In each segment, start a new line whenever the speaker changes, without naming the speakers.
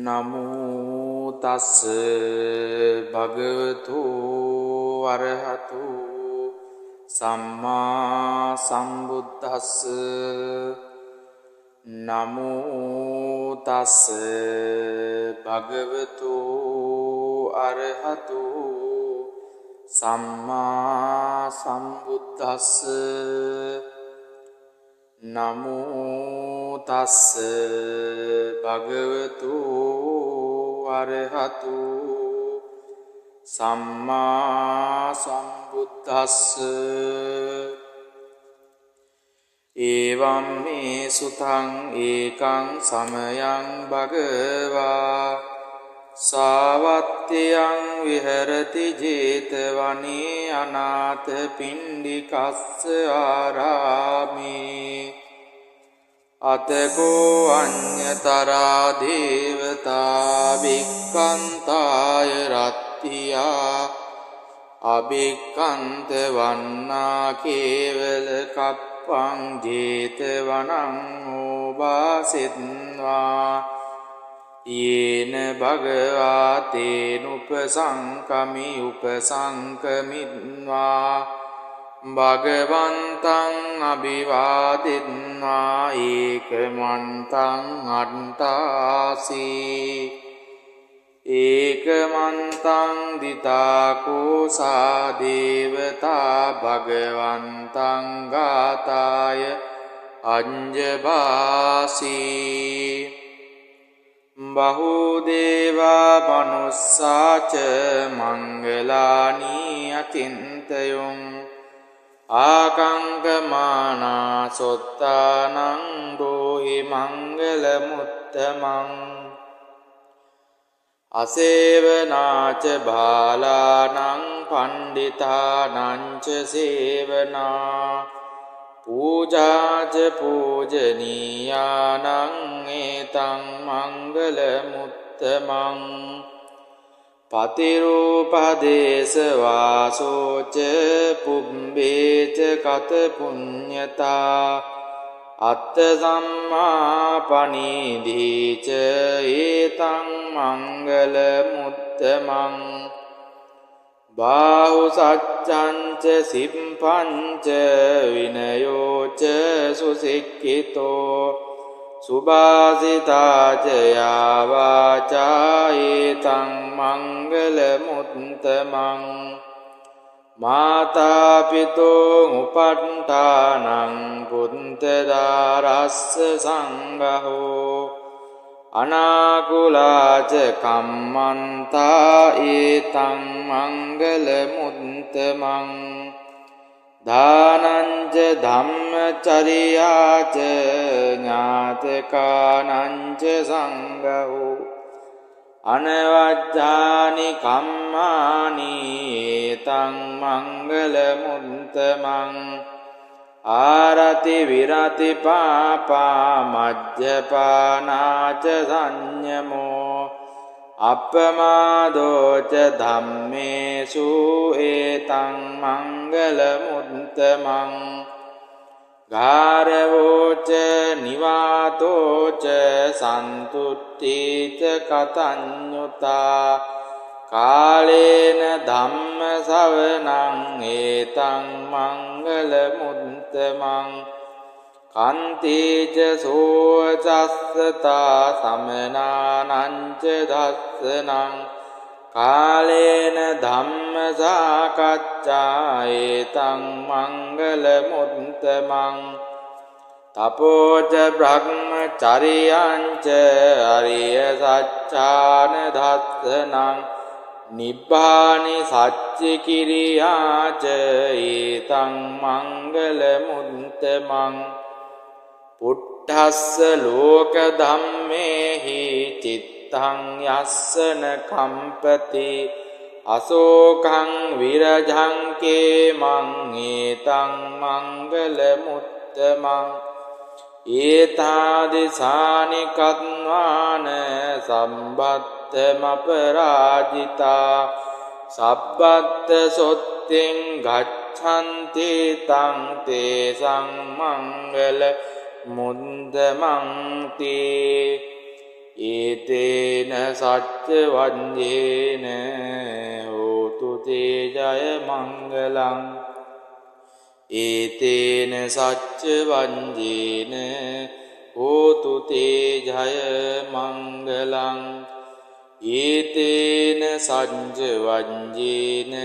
නමෝ තස්ස භගවතු අරහතු සම්මා සම්බුද්දස්ස නමෝ තස්ස භගවතු අරහතු සම්මා සම්බුද්දස්ස නමෝ තස්ස භගවතු අරහතු සම්මා සම්බුද්දස්ස එවං මේ සුතං ඒකං සමයං භගවා සාවත්තියං විහෙරති ජේතවනේ අනාථ පිණ්ඩිකස්ස ආරාමේ අතකෝ අඤ්ඤතරා දේවතා වික්ඛන්තාය රත්තියා අභික්ඛන්ත වන්නා කේවල කප්පං ජේතවනං ඕවාසෙත්වා යේන භගවා තේනුපසංකමි උපසංකමිත්වා භගවන්තං අභිවාදිත්වා ඒකමන්තං අට්ඨාසී ඒකමන්තං දිතාකෝසා දේවතා භගවන්තං ගාතාය අඤ්ජභාසී බහුදේවා මනුස්සාච මංගලානී අචින්තයොං ආකංකමානා සොත්තානං රෝහි මංගල මුත්තමං අසේවනාච බාලානං පණ්ඩිතානංච සේවනා පූජාච පූජනීයානං ඒතං මංගල මුත්තමං පතිරූපදේශ වාසෝච පුබ්බේච කත පුඤ්ඤතා අත්ථ සම්මාපනීදීච ඒතං මංගල මුත්තමං බාහු සච්ඡංච සිම්පංච විනයෝච සුසික්ඛිතෝ සුභාසිතාච යාවාචා ඒතං මංගල මුත්තමං මාතා පිතෝ උපට්ඨානං පුන්තදාරස්ස සංඝෝ අනාකුලාච කම්මන්තා ඒතං මංගල මුත්තමං දානංච ධම්මචරියාච ඥාතකානංච සංඝෝ අනවජ්ජානි කම්මානි ඒතං මංගල මුත්තමං ආරති විරති පාපා මජ්ජපානාච සංයමෝ අප්පමාදෝච ධම්මේසු ඒතං මංගල මුත්තමං ගාරවෝච නිවාතෝච සන්තුට්ඨීච කතඤ්ඤුතා කාලේන ධම්ම ශ්‍රවණං ඒතං මංගල මුත්තමං කන්තේච සෝචස්සතා සමනානංච දස්සනං කාලේන ධම්ම සාකච්ඡා ඒතං මංගල මුත්තමං තපෝච බ්‍රහ්මචරියංච අරිය සච්ඡාන දස්සනං නිබ්බානි සච්චි කිරියාච ඒතං මංගල මුත්තමං පුට්ඨස්ස ලෝක ධම්මේහි චිත්තං යස්සන කම්පති අසෝකං විරජං කේමං ඒතං මංගල මුත්තමං ඒතාදිසානි කත්වාන සම්බත්තමපරාජිතා සබ්බත්ත සොත්තෙන් ගච්ඡන්ති තං තේසං මංගල මුන්දමන්ති ඒතේන සච්ච වඤ්ඤේන හෝතු තේ ජය මංගලං ඒතේන සච්ච වඤ්ඤේන හෝතු තේ ජය මංගලං ඒතේන සච්ච වඤ්ඤේන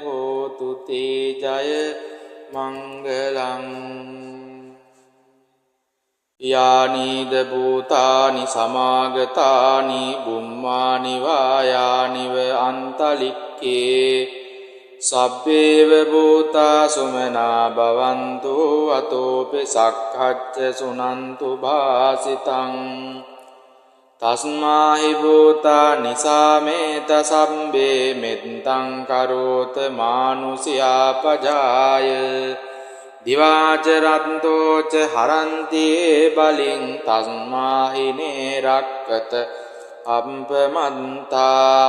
හෝතු තේ ජය මංගලං යානිද භූතානි සමාගතානි බුම්මානි වායානිව අන්තලික්කේ සබ්බේව භූතා සුමනා භවන්තු අතෝපි සක්ඛච්ච සුනන්තු භාසිතං තස්මාහි භූතා නිසාමේත සම්බේ මෙත්තං කරෝත මානුසියා පජාය දිවාච රන්තෝච හරන්තියේ බලෙන් තස්මාහිනේ රක්කත අප්පමන්තා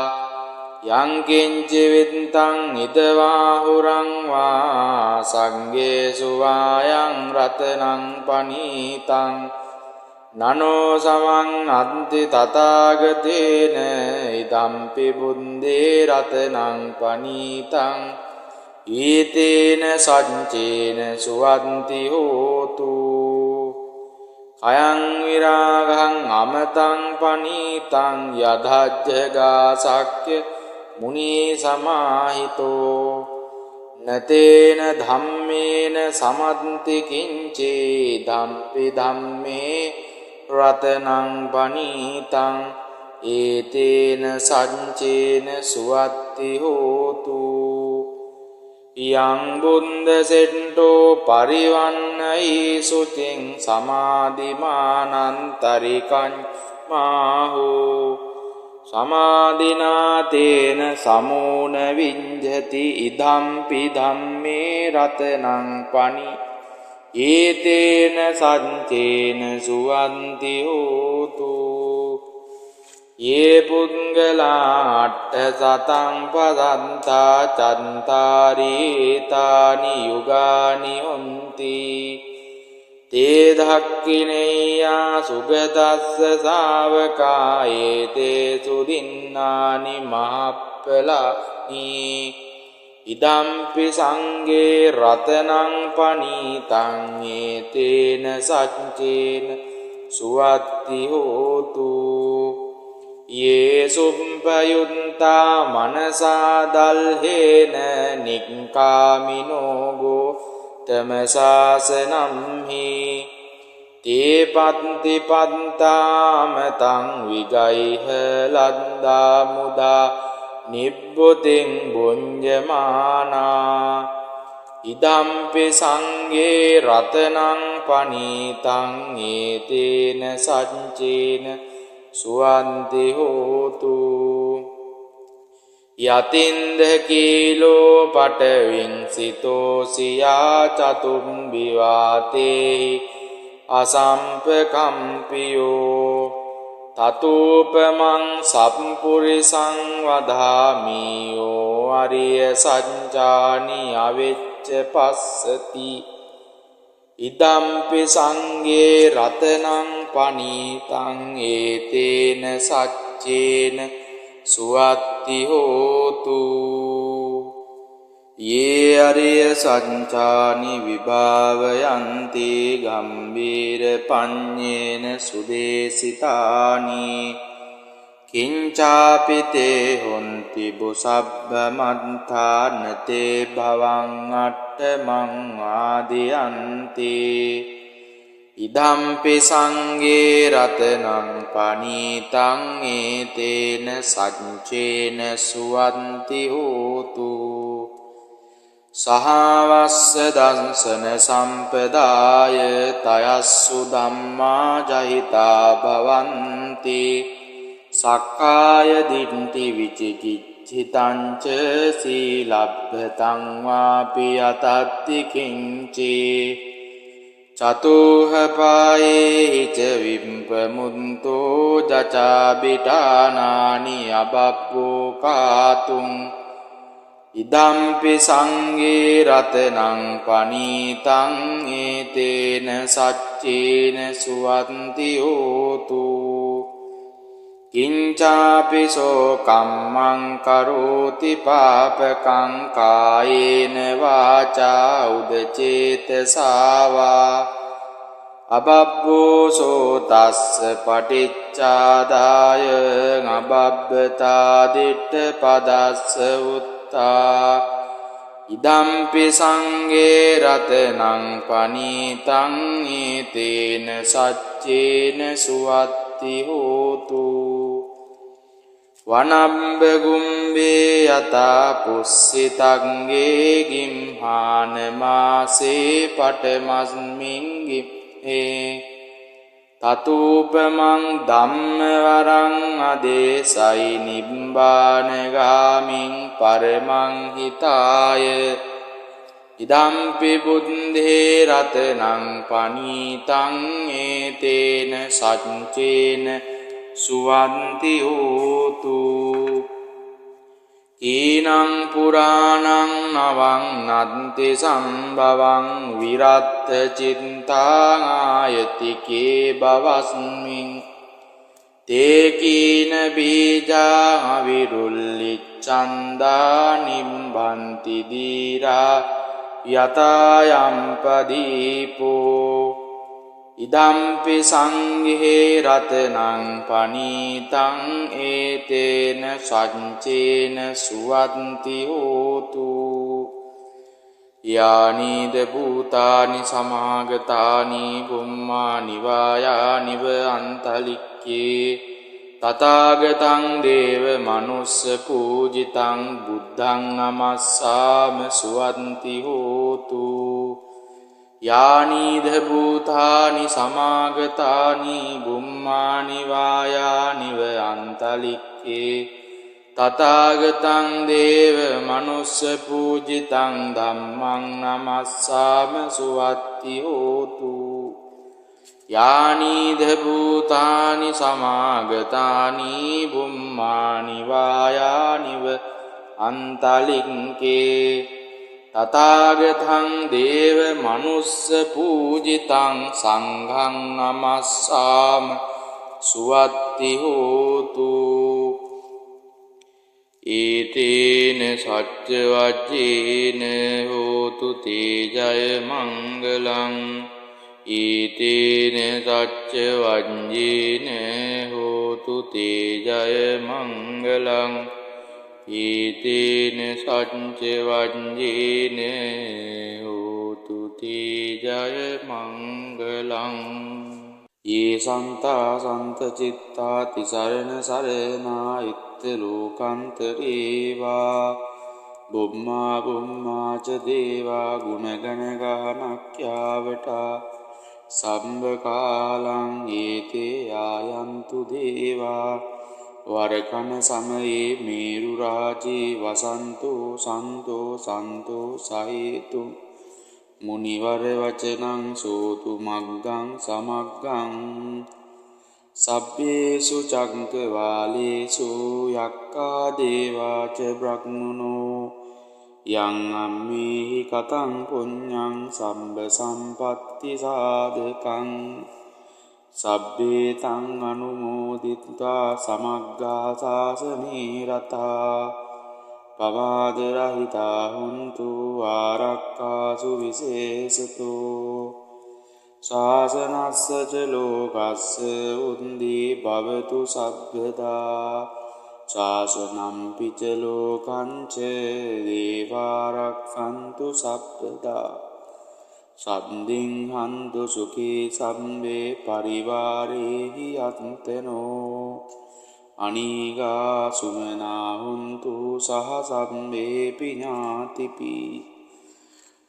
යංකින්ච විත්තං ඉදවාහුරං වා සංගේසු වායං රතනං පනීතං නනෝ සමං අන්ති තථාගතේන ඉදම්පි බුද්දේ රතනං පනීතං ඊතේන සච්චේන සුවන්ති හෝතු කයං විරාගං අමතං පනීතං යදජ්ජගා සක්්‍ය මුනි සමාහිතෝ නතේන ධම්මේන සමන්ති කිංචේ ධම්පි ධම්මේ රතනං පනීතං ඒතේන සච්චේන සුවත්ති හෝතු යං බුන්ද සෙට්ටෝ පරිවන්නයි සුචින් සමාධිමානන්තරිකං මාහෝ සමාධිනාතේන සමෝන විඤ්ජති ඉදම්පි ධම්මේ රතනං පනි ඒතේන සච්චේන සුවන්ති හෝතු යේ පුංගලාට්ඨ සතං පදන්තා චන්තාරීතානි යුගානි හොන්ති තේ ධක්ඛිනේයා සුගතස්ස ශාවකායේ තේ සුදින්නානි මහප්පලානි ඉදම්පි සංගේ රතනං පනීතං ඒතේන සච්චේන සුවත්ති හෝතු යේ සුම්පයුන්තා මනසා දල්හේන නික්කාමිනෝ ගෝතමසාසනම්හි තේ පත්ති පත්තාමතං විගයිහ ලද්දා මුදා නිබ්බුතින් බුඤ්ජමානා ඉදම්පි සංගේ රතනං පනීතං ඒතේන සච්චේන සුවන්ති හෝතු යතින්ද කීලෝ පටවින් සිතෝසියා චතුම්බි වාතේ අසම්පකම්පියෝ තතූපමං සම්පුරිසං වදාමියෝ අරිය සංජානි අවෙච්ච පස්සති ඉදම්පි සංගේ රතනං පනීතං ඒතේන සච්චේන සුවත්ති හෝතු යේ අරිය සංචානි විභාවයන්ති ගම්බීර පඤ්ඤේන සුදේසිතානි කිංචාපිතේ හොන්ති බුසබ්බ මන්තානතේ භවං අට්ඨමං ආදියන්ති ඉදම්පි සංගේ රතනං පනීතං ඒතේන සච්චේන සුවන්ති හෝතු සහවස්ස දංසන සම්පදාය තයස්සු ධම්මා ජහිතා භවන්ති සක්කාය දිට්ඨි විචිකිච්ඡිතං ච සීලබ්බතං වාපි අතත්ති කිංචේ චතුහ පායේ ච විම්පමුන්තෝ ජචාබිටානානි අබබ්බෝ කාතුං ඉදම්පි සංගේ රතනං පනීතං ඒතේන සච්චේන සුවන්ති හෝතු කිංචාපිසෝ කම්මං කරෝති පාපකං කායේන වාචා උදචේතසාවා අබබ්බෝසෝ තස්ස පටිච්චාදාය අබබ්බතා දිට්ඨ පදස්ස උත්තා ඉදම්පි සංඝේ රතනං පනීතං ඊතේන සච්චේන සුවත්ති හෝතු වනම්බ ගුම්බේ යතා පුස්සිතංගේ ගිම්හාන මාසේ පටමස්මින් ගිම්හේ තතූපමං ධම්ම වරං අදේසයි නිබ්බානගාමින් පරමං හිතාය ඉදම්පි බුද්ධේ රතනං පනීතං ඒතේන සච්චේන සුවන්ති හෝතු ඊනං පුරාණං නවං නන්ති සම්භවං විරත්ත චිත්තාං ආයතිකේ බවස්මින් තේකීන බීජා විරුල්ලිච්ඡන්දා නිම්බන්ති දීරා යතායම්පදීපෝ ඉදම්පි සංඝේ රතනං පනීතං ඒතේන සච්චේන සුවන්ති හෝතු යානිද භූතානි සමාගතානි බුම්මානි වායානිව අන්තලික්කේ තථාගතං දේව මනුස්ස පූජිතං බුද්ධං නමස්සාම සුවන්ති හෝතු යානිද භූතානි සමාගතානි බුම්මානි වායානිව අන්තලික්කේ තථාගතං දේව මනුස්ස පූජිතං ධම්මං නමස්සාම සුවත්ති හෝතු යානිද භූතානි සමාගතානි බුම්මානි වායානිව අන්තලික්කේ තථාගතං දේව මනුස්ස පූජිතං සංඝං නමස්සාම සුවත්ති හෝතු ඊතේන සච්ච වජ්ජේන හෝතු තේ ජය මංගලං ඊතේන සච්ච වජ්ජේන හෝතු තේ ජය මංගලං ඊතේන සච්ච වජ්ජේන හෝතු තේ ජය මංගලං යේ සන්තා සන්ත චිත්තා තිසරණ සරණා ඉත්ත ලෝකන්තරේවා බුම්මා බුම්මා ච දේවා ගුණගණ ගානක්ඛ්‍යාවටා සම්බ කාලං ඒතේ ආයන්තු දේවා වරකන සමයේ මේරු රාජේ වසන්තෝ සන්තෝ සන්තෝ සහේතු මුනිවර වචනං සෝතු මග්ගං සමග්ගං සබ්බේසු චක්කවාලේසු යක්ඛා දේවා ච බ්‍රහ්මනෝ යං අම්මේහි කතං පුඤ්ඤං සම්බ සම්පත්ති සාධකං සබ්බේ තං අනුමෝදිත්වා සමග්ගා සාසනේ රතා පවාද රහිතා හුන්තු ආරක්ඛාසු විශේෂතෝ ශාසනස්ස ච ලෝකස්ස උන්දී භවතු සබ්බදා ශාසනම් පිච ලෝකං ච දේවාරක්ඛන්තු සබ්බදා සම්දින් හන්තු සුඛී සම්බේ පරිවාරේහි අන්තනෝ අනීගා සුමනා හුන්තු සහ සම්බේ පිඤාතිපි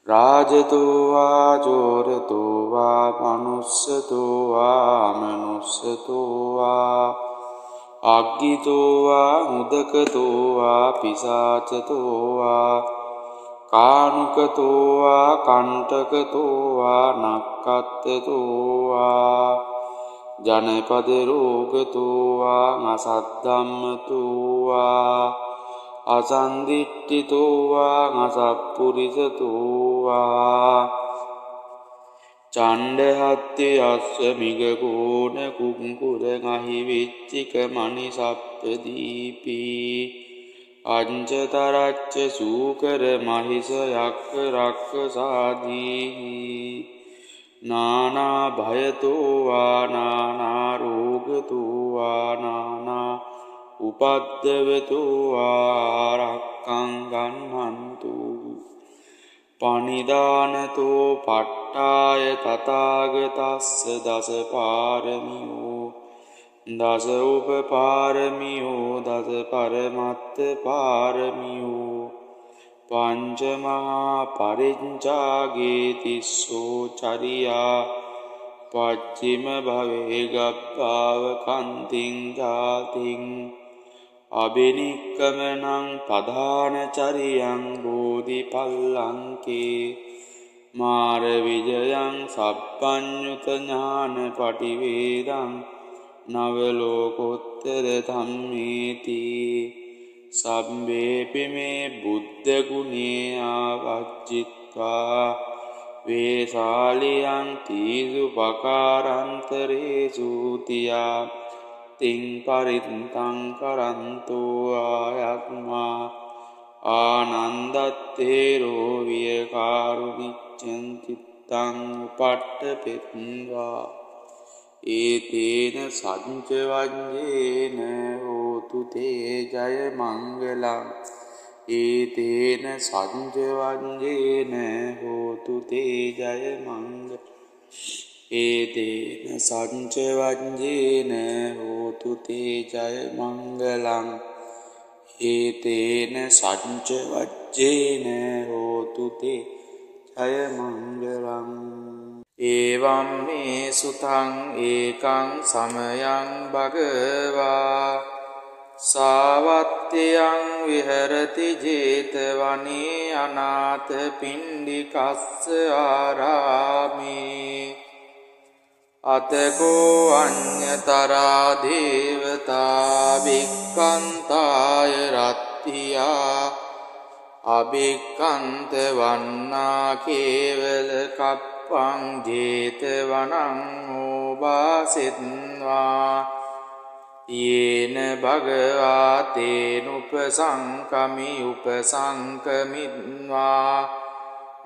රාජතෝ වා චෝරතෝ වා මනුස්සතෝ වා මනුස්සතෝ වා අග්ගිතෝ වා මුදකතෝ වා පිසාචතෝ වා කානුකතෝ වා කණ්ඨකතෝ වා නක්ඛත්තතෝ වා ජනපද රෝගතෝ වා අසද්ධම්මතෝ වා අසන්දිට්ඨිතෝ වා අසප්පුරිසතෝ වා චණ්ඩහත්ති අස්ව මිගකෝන කුංකුර ගහි විච්චික මනි සප්පදීපී අංචතරච්ච සූකර මහිස යක්ක රක්ක සාදීහි නානා භයතෝවා නානා රෝගතෝවා නානා උපද්දවතෝවා රක්කං ගන්නන්තු පනිදානතෝ පට්ඨාය තථාගතස්ස දස පාරමියෝ දස උපපාරමියෝ දස පරමත්ත පාරමියෝ පංච මහා පරිඤ්චාගේ තිස්සෝ චරියා පච්චිම භවේ ගබ්බාව කන්තිං ජාතිං අබිනික්කමනං පධාන චරියං බෝධිපල්ලංකේ මාර විජයං සබ්බඤ්ඤුත ඥාන පටිවේදං නවලෝකෝත්තර ධම්මේති සම්බේපි මේ බුද්ධ ගුණේ ආවජ්ජිත්වා වේසාලියං තීසු පකාරන්තරේසු තියා තිං පරිත්තං කරන්තෝ ආයත්මා ආනන්දත්තේරෝ විය කාරුණිච්ඡං චිත්තං උපට්ඨපෙත්වා ඒතේන සංච වඤ්ඤේන හෝතු තේ ජය මංගලං ඒතේන සංච වඤ්ඤේන හෝතු තේ ජය මංගලං ඒතේන සංච වඤ්ඤේන හෝතු තේ ජය මංගලං ඒතේන සංච වජ්ජේන හෝතු තේ ජය මංගලං ඒවම් මේ සුතං ඒකං සමයං භගවා සාවත්තියං විහෙරති ජේතවනේ අනාථ පිණ්ඩිකස්ස ආරාමේ අතකෝ අඤ්ඤතරා දේවතා වික්ඛන්තාය රත්තියා අභික්ඛන්ත වන්නා කේවල කප්පං ජේතවනං ඕවාසෙත්වා යේන භගවා තේනුපසංකමි උපසංකමිත්වා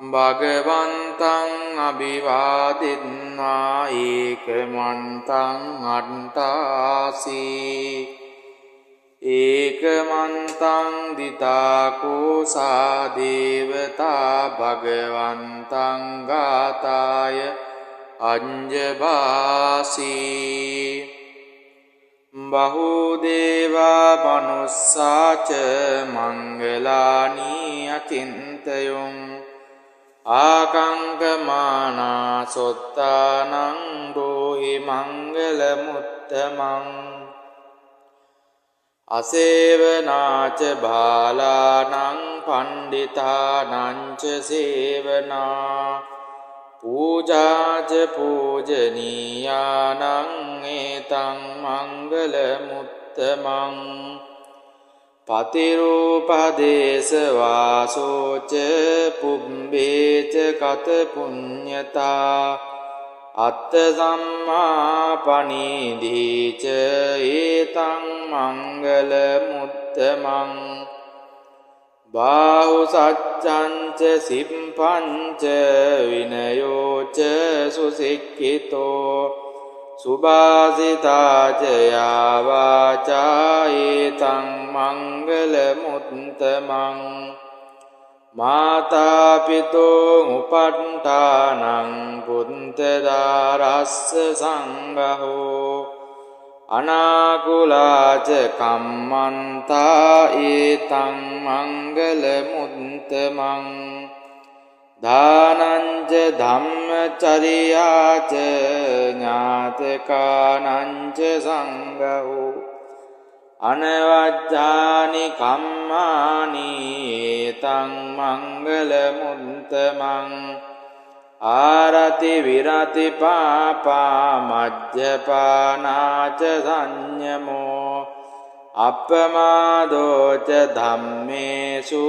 භගවන්තං අභිවාදිත්වා ඒකමන්තං අට්ඨාසී ඒකමන්තං දිතාකෝ සා දේවතා භගවන්තං ගාතාය අඤ්ජභාසී බහුදේවා මනුස්සාච මංගලානී අචින්තයොං ආකංකමානා සොත්තානං රෝහි මංගල මුත්තමං අසේවනාච බාලානං පණ්ඩිතානංච සේවනා පූජාච පූජනීයානං ඒතං මංගල මුත්තමං පතිරූපදේශ වාසෝච පුබ්බේච කත පුඤ්ඤතා අත්ථ සම්මා පනීදීච ඒතං මංගල මුත්තමං බාහු සච්ඡංච සිම්පංච විනයෝච සුසික්ඛිතෝ සුභාසිතාච යාවාචා ඒතං මංගල මුත්තමං මාතා පිතෝ උපට්ඨානං පුන්තදාරස්ස සංඝෝ අනාකුලාච කම්මන්තා ඒතං මංගල මුත්තමං දානංච ධම්මචරියාච ඥාතකානංච සංඝෝ අනවජ්ජානි කම්මානි ඒතං මංගල මුත්තමං ආරති විරති පාපා මජ්ජපානාච සංයමෝ අප්පමාදෝච ධම්මේසු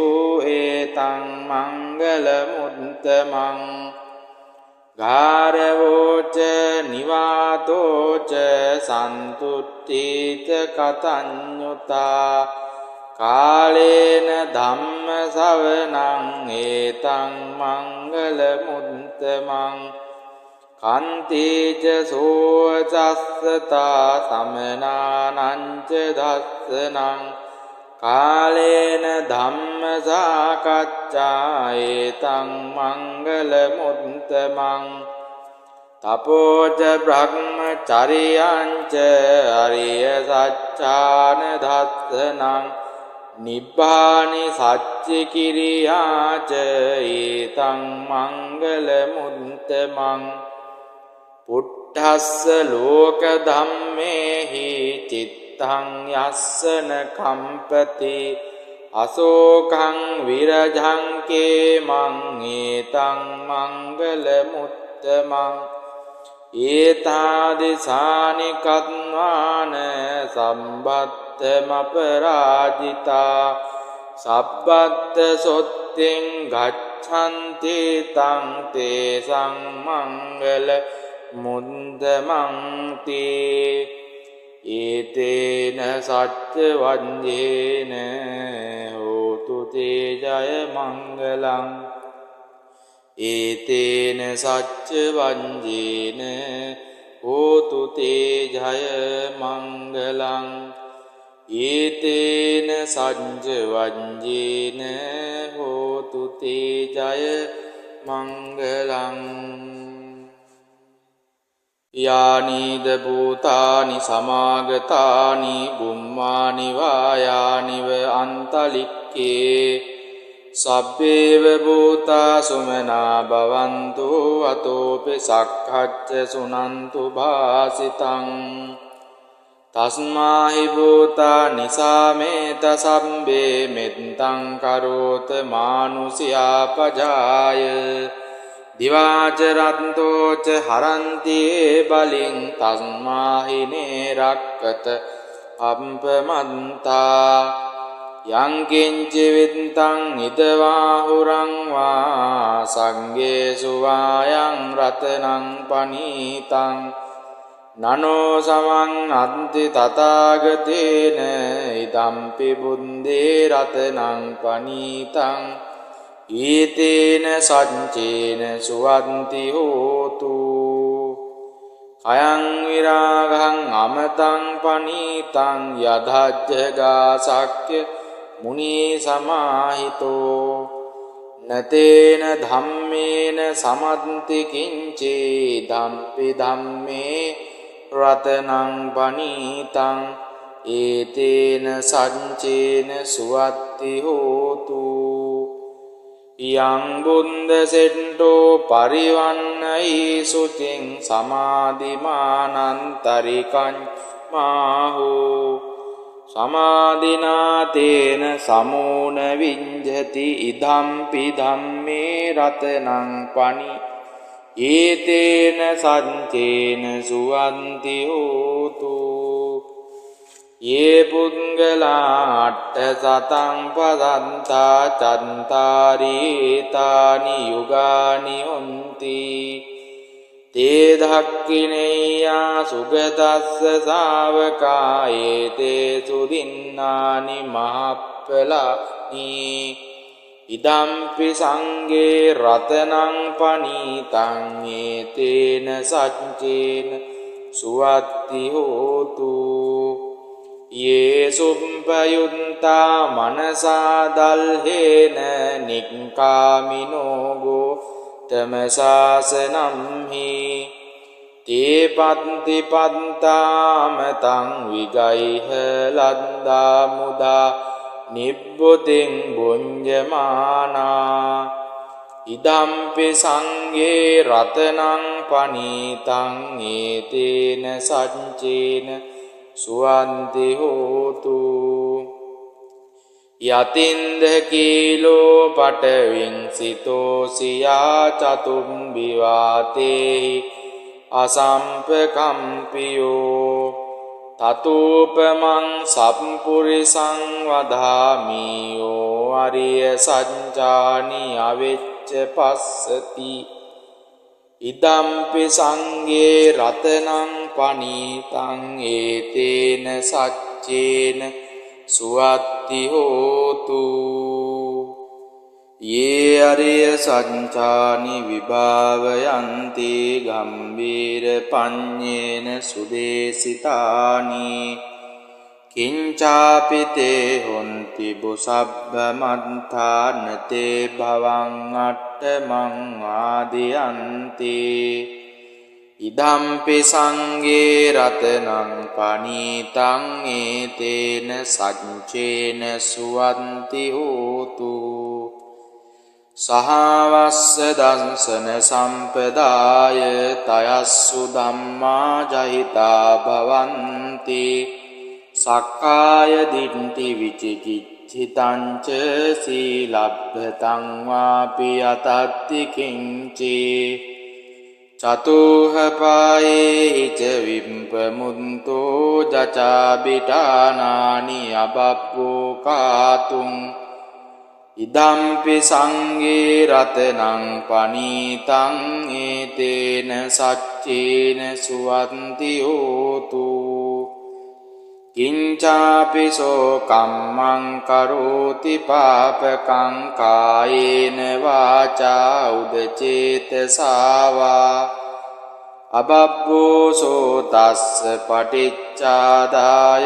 ඒතං මංගල මුත්තමං ගාරවෝච නිවාතෝච සන්තුට්ඨීත කතඤ්ඤුතා කාලේන ධම්ම සවනං ඒතං මංගල මුත්තමං කන්තේච සෝචස්සතා සමනානංච දස්සනං කාලේන ධම්ම සාකච්ඡා ඒතං මංගල මුත්තමං තපෝච බ්‍රහ්මචරියංච අරිය සච්ඡාන දස්සනං නිබ්බානි සච්ච කිරියාච ඒතං මංගල මුත්තමං පුට්ඨස්ස ලෝක ධම්මේහි චිත්තං යස්සන කම්පති අසෝකං විරජං කේමං ඒතං මංගල මුත්තමං ඒතාදිසානි කත්වාන සම්බත්තමපරාජිතා සබ්බත්ත සොත්තෙන් ගච්ඡන්ති තං තේසං මංගල මුන්දමන්ති ඒතේන සච්ච වඤ්ඤේන හෝතු තේ ජය මංගලං ඒතේන සච්ච වඤ්ඤේන හෝතු තේ ජය මංගලං ඒතේන සච්ච වඤ්ඤේන හෝතු තේ ජය මංගලං යානීද භූතානි සමාගතානි බුම්මානි වායානිව අන්තලික්කේ සබ්බේව භූතා සුමනා භවන්තු අතෝපි සක්ඛච්ච සුනන්තු භාසිතං තස්මාහි භූතා නිසාමේත සම්බේ මෙත්තං කරෝත මානුසියා පජාය දිවාච රන්තෝච හරන්ති බලින් තස්මාහිනේ රක්කත අප්පමන්තා යං කිංච විත්තං ඉදවාහුරං වා සංගේසු වායං රතනං පනීතං නනෝ සමං අන්ති තථාගතේන ඉදම්පි බුද්දේ රතනං පනීතං ඊතේන සච්චේන සුවන්ති හෝතු කයං විරාගං අමතං පනීතං යදජ්ජගා සක්්‍ය මුනි සමාහිතෝ නතේන ධම්මේන සමන්ති කිංචේ ධම්පි ධම්මේ රතනං පනීතං ඒතේන සච්චේන සුවත්ති හෝතු යං බුන්ද සෙට්ටෝ පරිවන්නයි සුතින් සමාධිමානන්තරිකං මාහු සමාධිනාතේන සමූන විඤ්ජති ඉදම්පි ධම්මේ රතනං පනි ඒතේන සච්චේන සුවන්ති හෝතු ये පුද්ගලාට්ඨ සතං පදන්තා චන්තාරීතානි යුගානි හොන්ති තේ ධක්ඛිනේයා සුගතස්ස ශාවකා ඒතේ සුදින්නානි මහප්පලානි ඉදම්පි සංඝේ රතනං පනීතං ඒතේන සච්චේන සුවත්ති හෝතු ये सुम्पयुन्ता मनसा दल्हेन निक्कामिनो गोतमशासनं हि ते पन्ति पन्ताम तं विगैह लन्दा मुदा निब्बुतिं भुञ्जमाना इदम्पि संगे रत्नं पनीतं एतेन सञ्चेन सुवन्ति होतु यतिन्द कीलो पटविंसितोऽसिया चतुम्बिवाते असम्पकम्पियो ततोपमं सम्पुरिसं वदामि यो अरिय सञ्जानि अविच्च पश्यति ඉදම්පි සංඝේ රතනං පනීතං ඒතේන සච්චේන සුවත්ති හෝතු යේ අරිය සච්ඡානි විභාවයන්ති ගම්බීර පඤ්ඤේන සුදේසිතානි කිංචාපි තේ හොන්ති බුසබ්බ මත්තානතේ භවං අට්ඨමං ආදියන්ති ඉදම්පි සංඝේ රතනං පනීතං ඒතේන සච්චේන සුවන්ති හෝතු සහවස්ස දංසන සම්පදාය තයස්සු ධම්මා ජහිතා භවන්ති සක්කාය දිට්ඨි විචිකිච්ඡිතං ච සීලබ්බතං වාපි අතත්ති කිංචේ චතුහ පායේ ච විම්පමුන්තෝ ජචාබිටානානි අබබ්බෝ කාතුං ඉදම්පි සංඝේ රතනං පනීතං ඒතේන සච්චේන සුවන්ති හෝතු කිංචාපි සෝ කම්මං කරෝති පාපකං කායේන වාචා උදචේතසාවා අබබ්බෝ සෝ තස්ස පටිච්චාදාය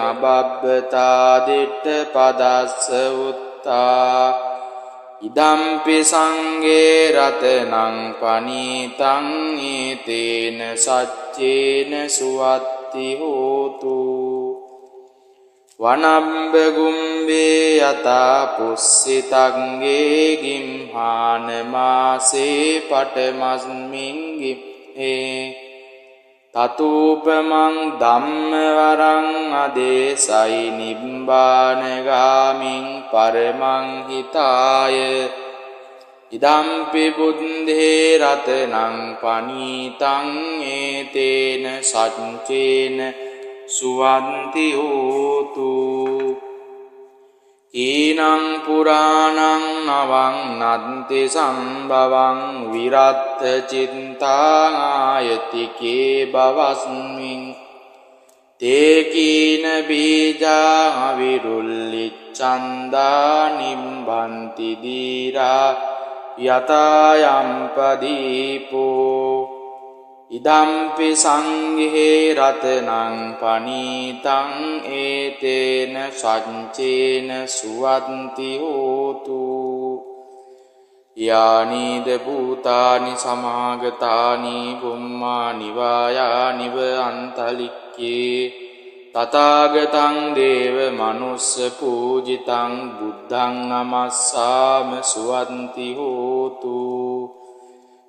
අබබ්බතා දිට්ඨ පදස්ස උත්තා ඉදම්පි සංඝේ රතනං පනීතං ඒතේන සච්චේන සුවත්ති හෝතු වනම්බ ගුම්බේ යතා පුස්සිතංගේ ගිම්හාන මාසේ පටමස්මින් ගිම්හේ තතූපමං ධම්ම වරං අදේසයි නිබ්බානගාමින් පරමං හිතාය ඉදම්පි බුද්ධේ රතනං පනීතං ඒතේන සච්චේන සුවන්ති හෝතු ඊනං පුරාණං නවං නන්ති සම්භවං විරත්ත චිත්තාං ආයතිකේ බවස්මින් තේකීන බීජා විරුල්ලිච්ඡන්දා නිම්බන්ති දීරා යතායම්පදීපෝ ඉදම්පි සංඝේ රතනං පනීතං ඒතේන සච්චේන සුවන්ති හෝතු යානිද භූතානි සමාගතානි බුම්මානි වායානිව අන්තලික්කේ තථාගතං දේව මනුස්ස පූජිතං බුද්ධං නමස්සාම සුවන්ති හෝතු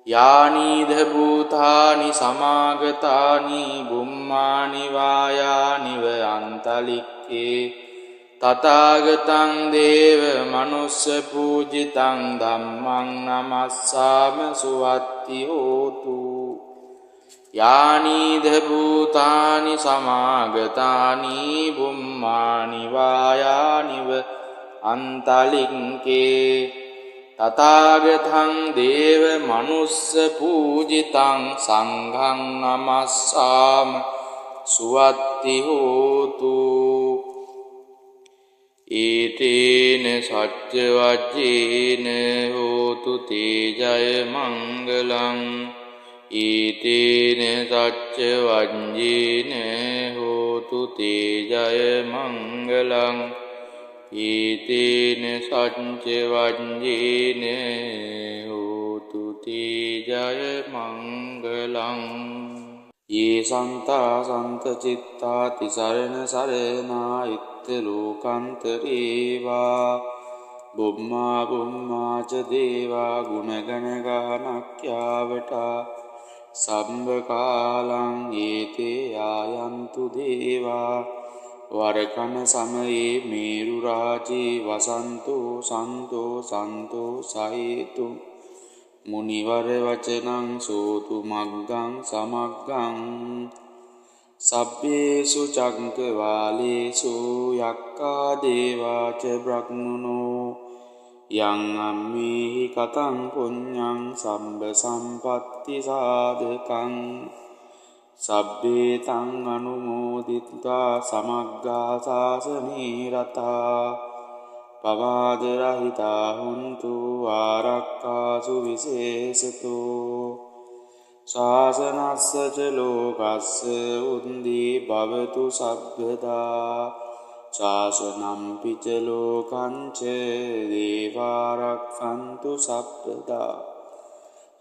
යානිද භූතානි සමාගතානි බුම්මානි වායානිව අන්තලික්කේ තථාගතං දේව මනුස්ස පූජිතං ධම්මං නමස්සාම සුවත්ති හෝතු යානිද භූතානි සමාගතානි බුම්මානි වායානිව අන්තලික්කේ තථාගතං දේව මනුස්ස පූජිතං සංඝං නමස්සාම සුවත්ති හෝතු ඊතේන සච්ච වජ්ජේන හෝතු තේජය මංගලං ඊතේන සච්ච වජ්ජේන හෝතු තේජය මංගලං ඊතේන සච්ච වජ්ජේන හෝතු තේජය මංගලං යේ සන්තා සන්ත චිත්තා තිසරණ සරණා ඉත්ත ලෝකන්තරේවා බුම්මා බුම්මා ච දේවා ගුණගණ ගානක්ඛ්‍යාවටා සම්බ කාලං ඒතේ ආයන්තු දේවා වරකන සමයේ මේරු රාජේ වසන්තෝ සන්තෝ සන්තෝ සහේතු මුනිවර වචනං සෝතු මග්ගං සමග්ගං සබ්බේසු චංකවාලේසු යක්ඛා දේවාච බ්‍රහ්මනෝ යං අම්මේහි කතං පුඤ්ඤං සම්බ සම්පatti සාධකං සබ්බේ තං අනුමෝදිත්වා සමග්ගා සාසනේ රතා පවාද රහිතා හුන්තු ආරක්ඛාසු විශේෂතෝ ශාසනස්ස ච ලෝකස්ස උන්දී භවතු සබ්බදා ශාසනම් පිච ලෝකං ච දේවාරක්ඛන්තු සබ්බදා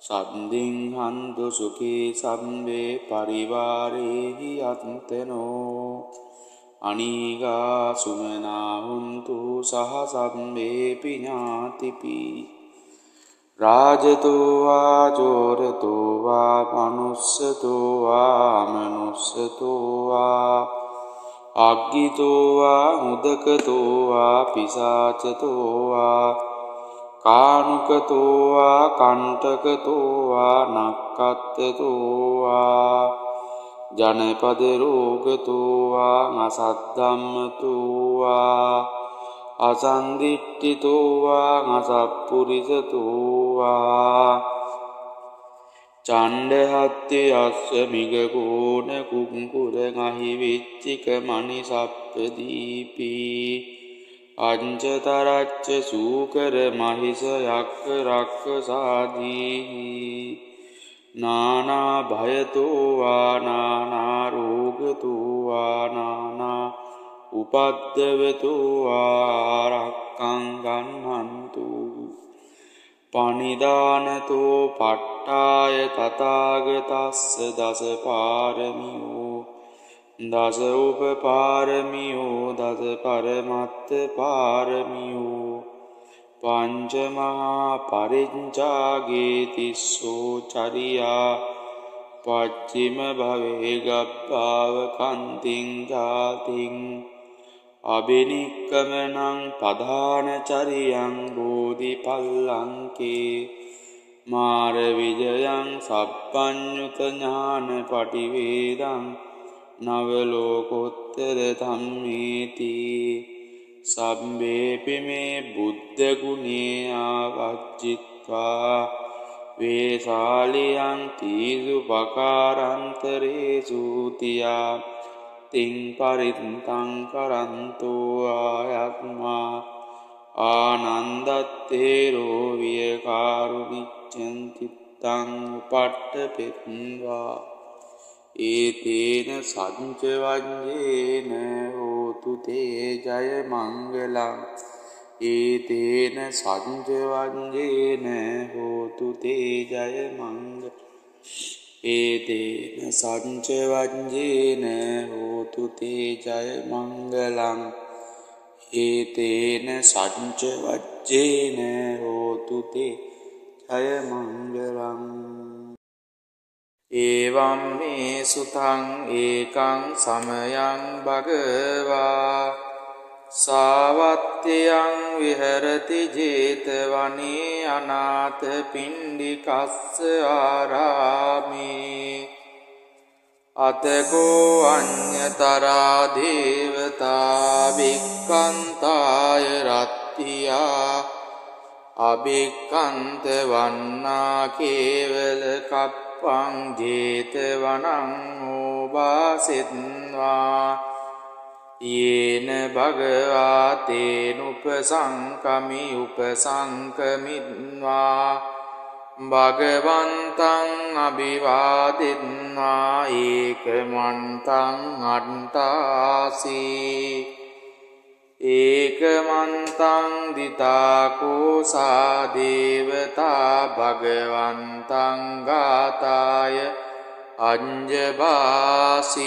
සම්දින් හන්තු සුඛී සම්වේ පරිවාරේහි අත්තනෝ අනීගා සුමනා හුන්තු සහ සම්වේ පිඥාතිපි රාජතෝ වා චෝරතෝ වා මනුස්සතෝ වා අමනුස්සතෝ වා අග්ගිතෝ වා මුදකතෝ වා පිසාචතෝ වා කානුකතෝ වා කණ්ඨකතෝ වා නක්ඛත්තතෝ වා ජනපද රෝගතෝ වා අසද්ධම්මතෝ වා අසන්දිට්ඨිතෝ වා අසප්පුරිසතෝ වා චණ්ඩහත්ති අස්ස මිග කෝණ කුංකුර ගහි විච්චික මණි සප්පදීපි අංචතරච්ච සූකර මහිස යක්ක රක්ක සාදීහි නානා භයතෝ වා නානා රෝගතෝ වා නානා උපද්දවතෝ වා රක්ඛං ගන්නන්තු පනිදානතෝ පට්ඨාය තථාගතස්ස දස පාරමියෝ දස උපපාරමියෝ දස පරමත්ත පාරමියෝ පංච මහා පරිඤ්චාගේ තිස්සෝ චරියා පච්චිම භවේ ගබ්බාව කන්තිං ජාතිං අබිනික්කමනං පධාන චරියං බෝධිපල්ලංකේ මාර විජයං සප්පඤ්ඤුත ඥාන පටිවේදං නවලෝකෝත්තර ධම්මේති සම්බේපි මේ බුද්ධ ගුණේ ආවච්චිත්වා වේසාලියං තීසු පකාරන්තරේසු තියා තින් පරිත්තං කරන්තෝ ආයත්මා ආනන්දත්තේරෝ විය කාරුණිච්ඡං චිත්තං උපට්ඨපෙත්වා ඒතේන සංච වඤ්ඤේන හෝතු තේ ජය මංගලං ඒතේන සංච වඤ්ඤේන හෝතු තේ ජය මංගලං ඒතේන සංච වඤ්ඤේන හෝතු තේ ජය මංගලං ඒතේන සංච වඤ්ඤේන හෝතු තේ ජය මංගලං එවං මේ සුතං ඒකං සමයං භගවා සාවත්තියං විහෙරති ජේතවනේ අනාථ පිණ්ඩිකස්ස ආරාමේ අතකෝ අඤ්ඤතරා දේවතා වික්ඛන්තාය රත්තියා අභික්ඛන්ත වන්නා කේවල කප්පං ජේතවනං ඕවාසෙත්වා යේන භගවා තේනුපසංකමි උපසංකමිත්වා භගවන්තං අභිවාදිත්වා ඒකමන්තං අට්ඨාසී ඒකමන්තං දිතාකෝසා දේවතා භගවන්තං ගාතාය අඤ්ජබාසී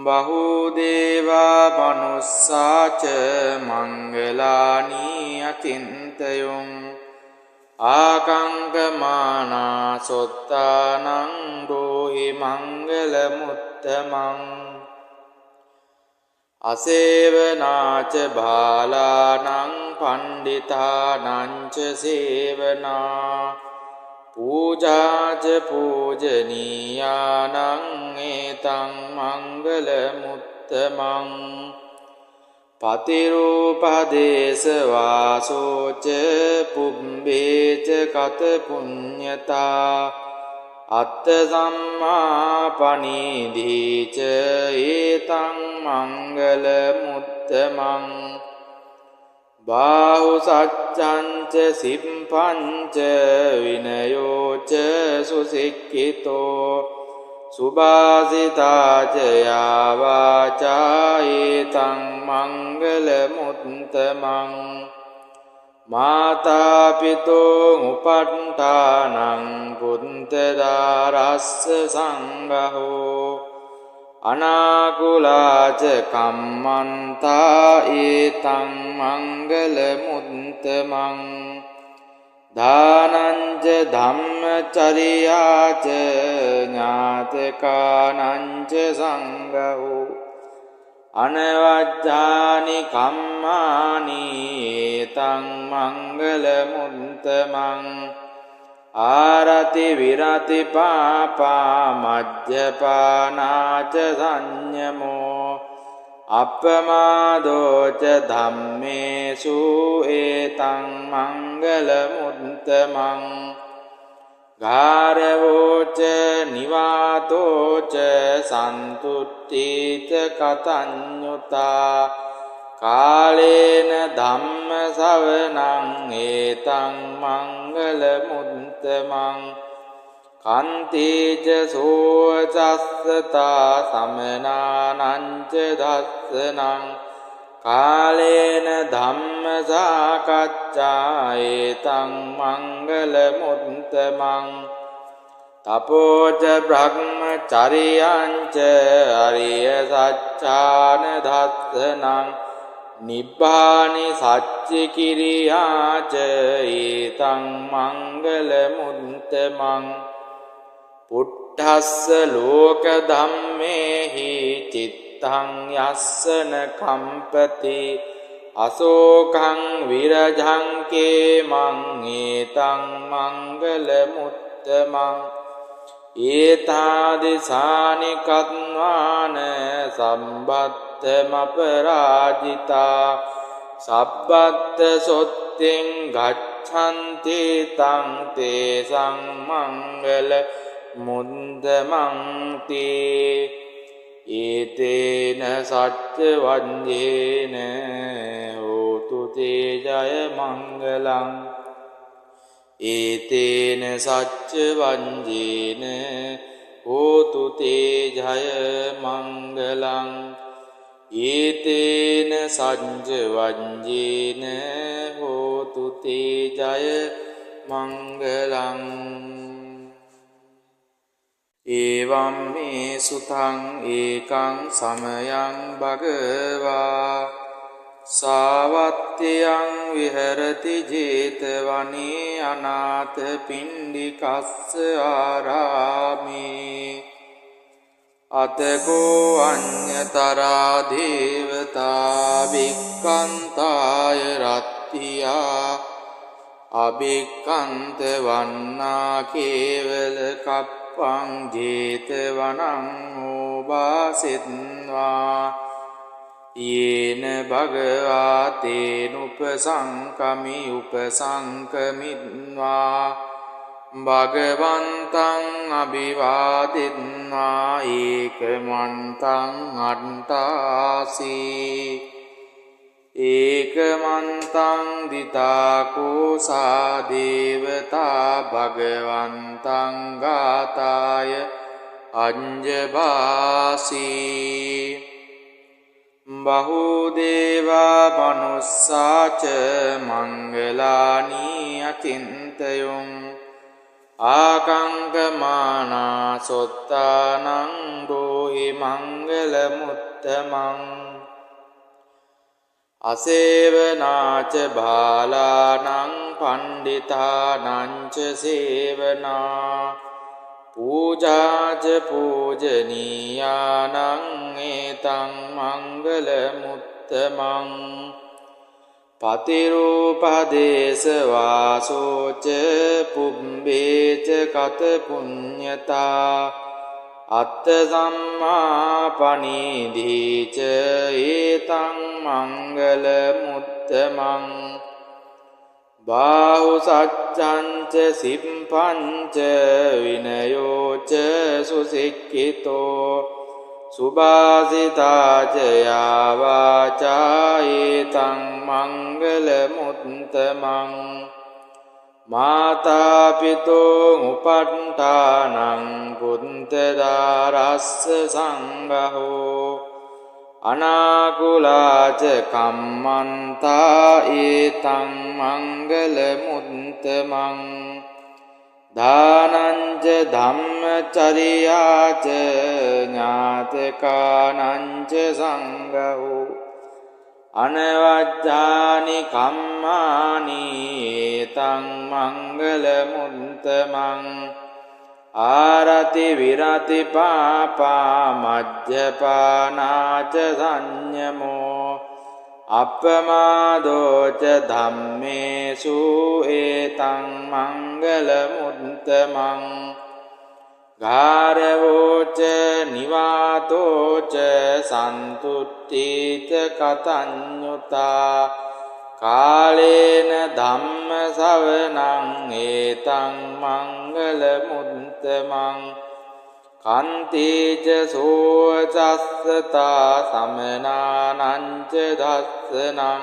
බහුදේවා මනුස්සාච මංගලානී අචින්තයුං ආකංකමානා සොත්තානං රෝහි මංගල මුත්තමං අසේවනාච බාලානං පණ්ඩිතානංච සේවනා පූජාච පූජනීයානං ඒතං මංගල මුත්තමං පතිරූපදේශ වාසෝච පුබ්බේච කත පුඤ්ඤතා අත්ථ සම්මා පනීධීච ඒතං මංගල මුත්තමං බාහු සච්ඡංච සිම්පංච විනයෝච සුසික්ඛිතෝ සුභාසිතාච යාවාචා ඒතං මංගල මුත්තමං මාතා පිතෝ උපට්ඨානං පුන්තදාරස්ස සංඝෝ අනාකුලාච කම්මන්තා ඒතං මංගල මුත්තමං දානංච ධම්මචරියාච ඥාතකානංච සංඝෝ අනවජ්ජානි කම්මානි ඒතං මංගල මුත්තමං ආරති විරති පාපා මජ්ජපානාච සංයමෝ අප්පමාදෝච ධම්මේසු ඒතං මංගල මුත්තමං ගාරවෝච නිවාතෝච සන්තුට්ඨීච කතඤ්ඤුතා කාලේන ධම්ම ශවනං ඒතං මංගල මුත්තමං කන්තේච සෝචස්සතා සමනානංච දස්සනං කාලේන ධම්ම සාකච්ඡා ඒතං මංගල මුත්තමං තපෝච බ්‍රහ්මචරියංච අරිය සච්ඡාන දස්සනං නිබ්බානි සච්චි කිරියාච ඒතං මංගල මුත්තමං පුට්ඨස්ස ලෝක ධම්මේහි චිත්තං යස්සන කම්පති අසෝකං විරජං කේමං ඒතං මංගල මුත්තමං ඒතාදිසානි කත්වාන සම්බත්තමපරාජිතා සබ්බත්ත සොත්තෙන් ගච්ඡන්ති තං තේසං මංගල මුද්දමන්ති ඒතේන සච්ච වඤ්ඤේන හෝතු තේ ජය මංගලං ඒතේන සච්ච වඤ්ඤේන හෝතු තේ ජය මංගලං ඒතේන සච්ච වඤ්ඤේන හෝතු තේ ජය මංගලං ඒවම් මේ සුතං ඒකං සමයං භගවා සාවත්තියං විහෙරති ජේතවනේ අනාථ පිණ්ඩිකස්ස ආරාමේ අතකෝ අඤ්ඤතරා දේවතා වික්ඛන්තාය රත්තියා අභික්ඛන්ත වන්නා කේවල කප්පං ජේතවනං ඕවාසෙත්වා යේන භගවා තේනුපසංකමි උපසංකමිත්වා භගවන්තං අභිවාදිත්වා ඒකමන්තං අට්ඨාසී ඒකමන්තං දිතාකෝසා දේවතා භගවන්තං ගාතාය අඤ්ජභාසී බහුදේවා මනුස්සාච මංගලානී අචින්තයොං ආකංකමානා සොත්තානං රෝහි මංගල මුත්තමං අසේවනාච බාලානං පණ්ඩිතානංච සේවනා පූජාච පූජනීයානං ඒතං මංගල මුත්තමං පතිරූපදේශ වාසෝච පුබ්බේච කත පුඤ්ඤතා අත්ථ සම්මා පනිදීච ඒතං මංගල මුත්තමං බාහු සච්ඡංච සිම්පංච විනයෝච සුසික්ඛිතෝ සුභාසිතාච යාවාචා ඒතං මංගල මුත්තමං මාතා පිතෝ උපට්ඨානං පුත්තදාරස්ස සංඝෝ අනාකුලාච කම්මන්තා ඒතං මංගල මුත්තමං දානංච ධම්මචරියාච ඥාතකානංච සංඝෝ අනවජ්ජානි කම්මානි ඒතං මංගල මුත්තමං ආරති විරති පාපා මජ්ජපානාච සංයමෝ අප්පමාදෝච ධම්මේසු ඒතං මංගල මුත්තමං ගාරවෝච නිවාතෝච සන්තුට්ඨීච කතඤ්ඤුතා කාලේන ධම්ම ශවනං ඒතං මංගල මුත්තමං කන්තිච සෝචස්සතා සමනානංච දස්සනං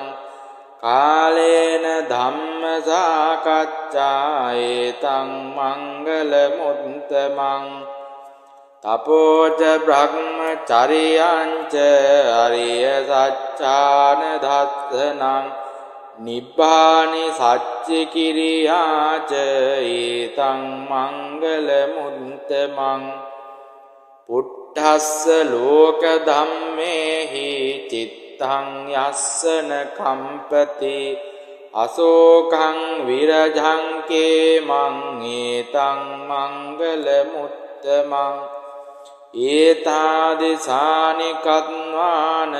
කාලේන ධම්ම සාකච්ඡා ඒතං මංගල මුත්තමං තපෝච බ්‍රහ්මචරියංච අරිය සච්ඡාන දස්සනං නිබ්බානි සච්චි කිරියාච ඒතං මංගල මුත්තමං පුට්ඨස්ස ලෝක ධම්මේහි චිත්තං යස්සන කම්පති අසෝකං විරජං කේමං ඒතං මංගල මුත්තමං ඒතාදිසානි කත්වාන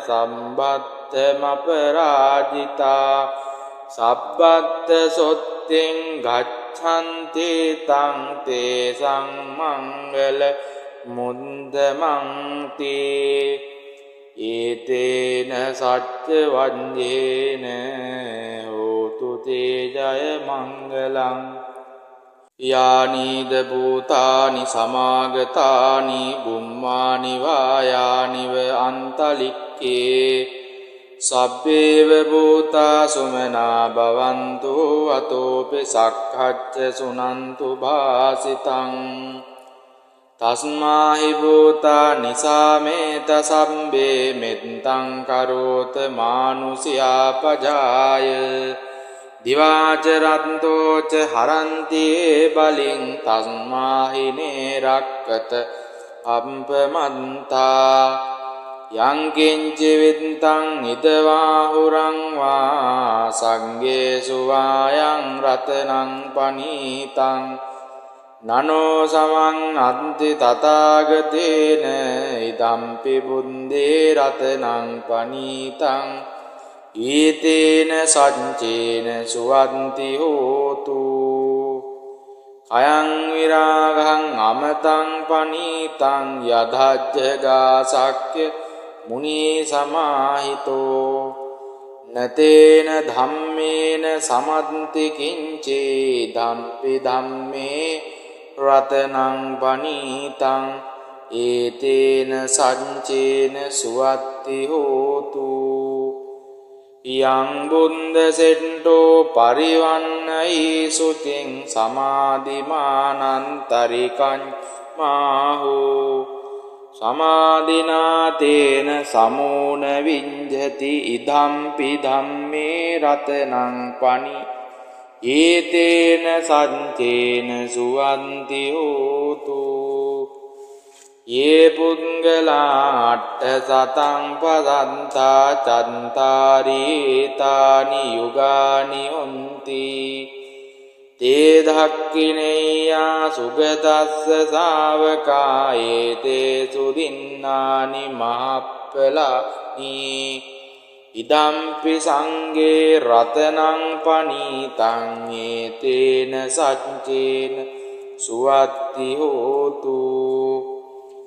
සම්බත්තමපරාජිතා සබ්බත්ත සොත්තෙන් ගච්ඡන්ති තං තේසං මංගල මුත්තමන්ති ඒතේන සච්ච වඤ්ඤේන හෝතු තේ ජය මංගලං යානීද භූතානි සමාගතානි බුම්මානි වායානිව අන්තලික්කේ සබ්බේව භූතා සුමනා භවන්තු අතෝපි සක්ඛච්ච සුනන්තු භාසිතං තස්මාහි භූතා නිසාමේත සම්බේ මෙත්තං කරෝත මානුසියා පජාය දිවාච රන්තෝච හරන්ති බලින් තස්මාහි නේරක්කත අප්පමන්තා යං කිංච විත්තං ඉදවාහුරං වා සංඝේසු වායං රතනං පනීතං නනෝ සමං අන්ති තථාගතේන ඉදම්පි බුද්දේ රතනං පනීතං ඊතේන සච්චේන සුවන්ති හෝතු කයං විරාගං අමතං පනීතං යදජ්ජගා සක්්‍ය මුනි සමාහිතෝ නතේන ධම්මේන සමන්ති කිංචේ ධම්පි ධම්මේ රතනං පනීතං ඒතේන සච්චේන සුවත්ති හෝතු යං බුන්ද සෙට්ටෝ පරිවන්නයි සුතින් සමාධිමානන්තරිකං මාහු සමාධිනාතේන සමූන විඤ්ජති ඉදම්පි ධම්මේ රතනං පනි ඒතේන සච්චේන සුවන්ති හෝතු ये පුද්ගලා අට්ඨ සතං පදන්තා චන්තාරීතානි යුගානි හොන්ති තේ ධක්ඛිනේයා සුගතස්ස ශාවකා ඒතේ සුදින්නානි මහප්පලානි ඉදම්පි සංඝේ රතනං පනීතං ඒතේන සච්චේන සුවත්ති හෝතු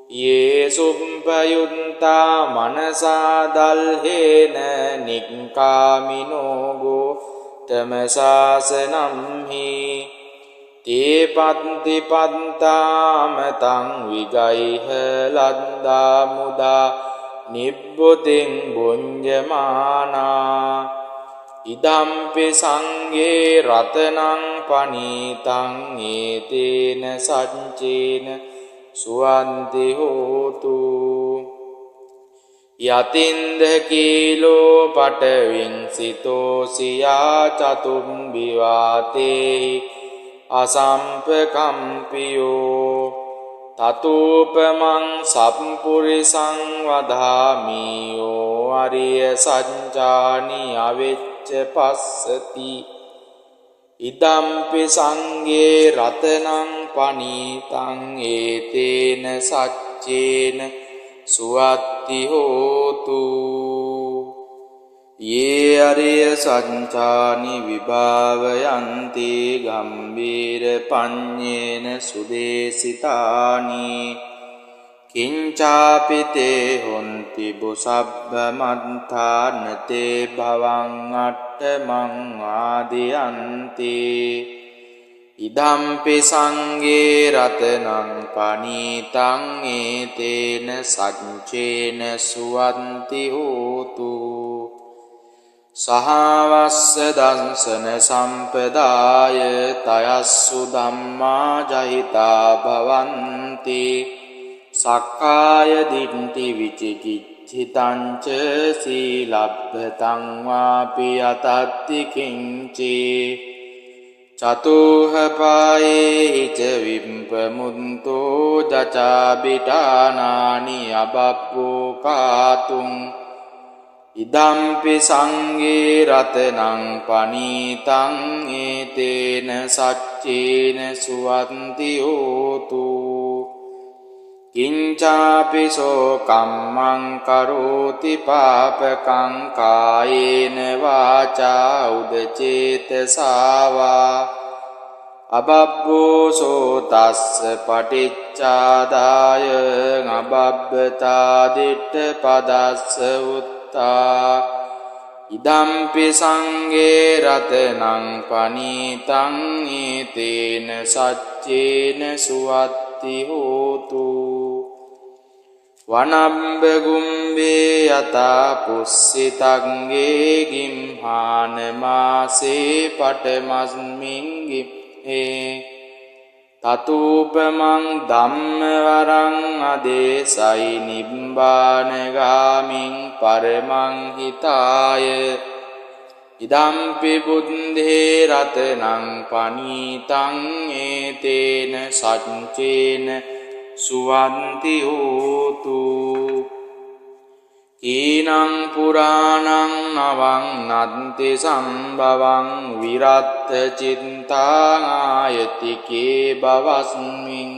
ये सुप्पयुन्ता मनसा दल्हेन निक्कामिनो गोतमशासनं हि ते पन्ति पन्ताम तं विगैह लन्दा मुदा निब्बुतिं भुञ्जमाना ඉදම්පි සංඝේ රතනං පනීතං ඒතේන සච්චේන සුවන්ති හෝතු යතින්ද කීලෝ පටවින් සිතෝ සියා චතුම් විවාතේ අසම්පකම්පියෝ තතූපමං සම්පුරිසං වදාමියෝ අරිය සංජානි අවෙච්ච පස්සති ඉදම්පි සංඝේ රතනං පනීතං ඒතේන සච්චේන සුවත්ති හෝතු යේ අරිය සංජානි විභාවයන්ති ගම්බීර පඤ්ඤේන සුදේසිතානි කිංචාපිතේ හොන්ති බුසබ්බ මන්තානතේ භවං අට්ඨමං ආදියන්ති ඉදම්පි සංඝේ රතනං පනීතං ඒතේන සච්චේන සුවන්ති හෝතු සහවස්ස දංසන සම්පදාය තයස්සු ධම්මා ජහිතා භවන්ති සක්කාය දිට්ඨි විචිකිච්ඡිතං ච සීලබ්බතං වාපි අතත්ති කිංචේ චතුහ පායේ ච විම්පමුන්තෝ ජචාබිටානානි අබබ්බෝ කාතුං ඉදම්පි සංඝේ රතනං පනීතං ඒතේන සච්චේන සුවන්ති හෝතු කිංචාපිසෝ කම්මං කරෝති පාපකං කායේන වාචා උදචේතසාවා අබබ්බෝසෝ තස්ස පටිච්චාදාය අබබ්බතා දිට්ඨ පදස්ස උත්තා ඉදම්පි සංඝේ රතනං පනීතං ඒතේන සච්චේන සුවත්ති හෝතු වනම්බ ගුම්බේ යතා පුස්සිතංගේ ගිම්හාන මාසේ පටමස්මින් ගිම්හේ තතූපමං ධම්මවරං අදේසයි නිබ්බානගාමින් පරමං හිතාය ඉදම්පි බුද්ධේ රතනං පනීතං ඒතේන සච්චේන සුවන්ති හෝතු කීනං පුරාණං නවං නන්ති සම්භවං විරත්ත චිත්තාං ආයතිකේ බවස්මින්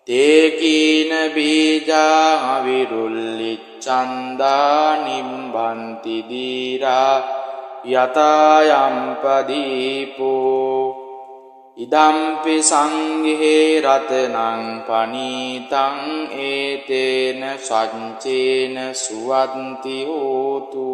තේ කීන බීජා විරුල්ලිච්ඡන්දා නිම්බන්ති දීරා යතායම්පදීපෝ ඉදම්පි සංඝේ රතනං පනීතං ඒතේන සච්චේන සුවන්ති හෝතු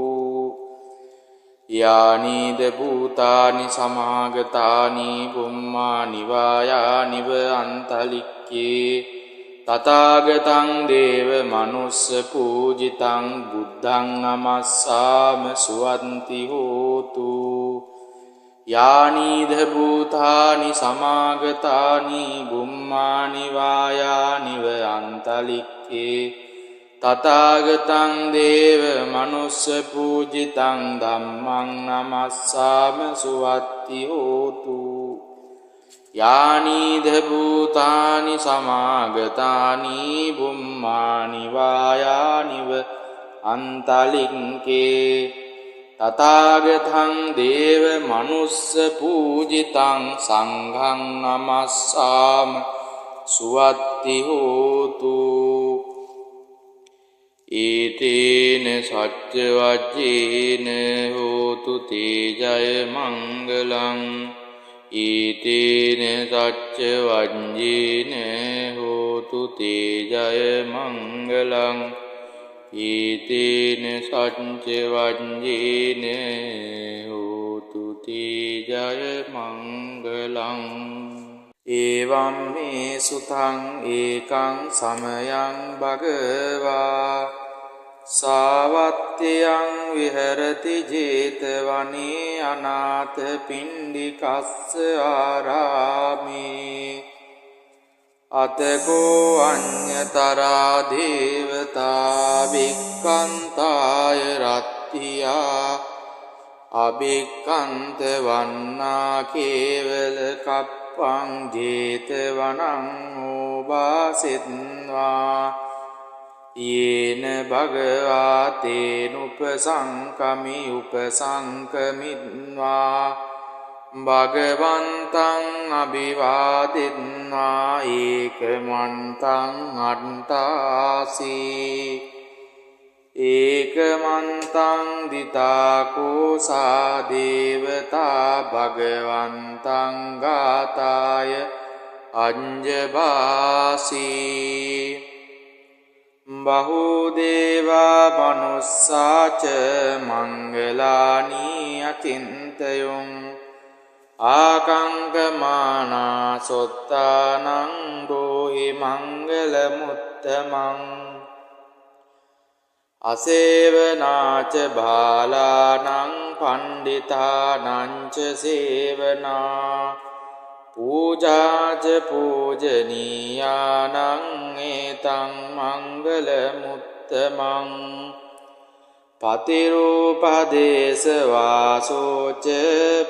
යානිද භූතානි සමාගතානි බුම්මානි වායානිව අන්තලික්කේ තථාගතං දේව මනුස්ස පූජිතං බුද්ධං නමස්සාම සුවන්ති හෝතු යානිද භූතානි සමාගතානි බුම්මානි වායානිව අන්තලික්කේ තථාගතං දේව මනුස්ස පූජිතං ධම්මං නමස්සාම සුවත්ති හෝතු යානිද භූතානි සමාගතානි බුම්මානි වායානිව අන්තලික්කේ තථාගතං දේව මනුස්ස පූජිතං සංඝං නමස්සාම සුවත්ති හෝතු ඊතේන සච්ච වජ්ජේන හෝතු තේ ජය මංගලං ඊතේන සච්ච වංජේන හෝතු තේ ජය මංගලං ඊතේන සච්ච වංජේන හෝතු තේ ජය මංගලං ඒවම් මේ සුතං ඒකං සමයං භගවා සාවත්තියං විහෙරති ජේතවනේ අනාථ පිණ්ඩිකස්ස ආරාමේ අතකෝ අඤ්ඤතරා දේවතා වික්ඛන්තාය රත්තියා අභික්ඛන්ත වන්නා කේවල කප්පං ජේතවනං ඕවාසෙත්වා යේන භගවා තේනුපසංකමි උපසංකමිත්වා භගවන්තං අභිවාදිත්වා ඒකමන්තං අට්ඨාසී ඒකමන්තං දිතාකෝ සා දේවතා භගවන්තං ගාතාය අඤ්ජභාසී බහුදේවා මනුස්සාච මංගලානී අචින්තයුං ආකංකමානා සොත්තානං රෝහි මංගල මුත්තමං අසේවනාච බාලානං පණ්ඩිතානංච සේවනා පූජාච පූජනීයානං ඒතං මංගල මුත්තමං පතිරූපදේශ වාසෝච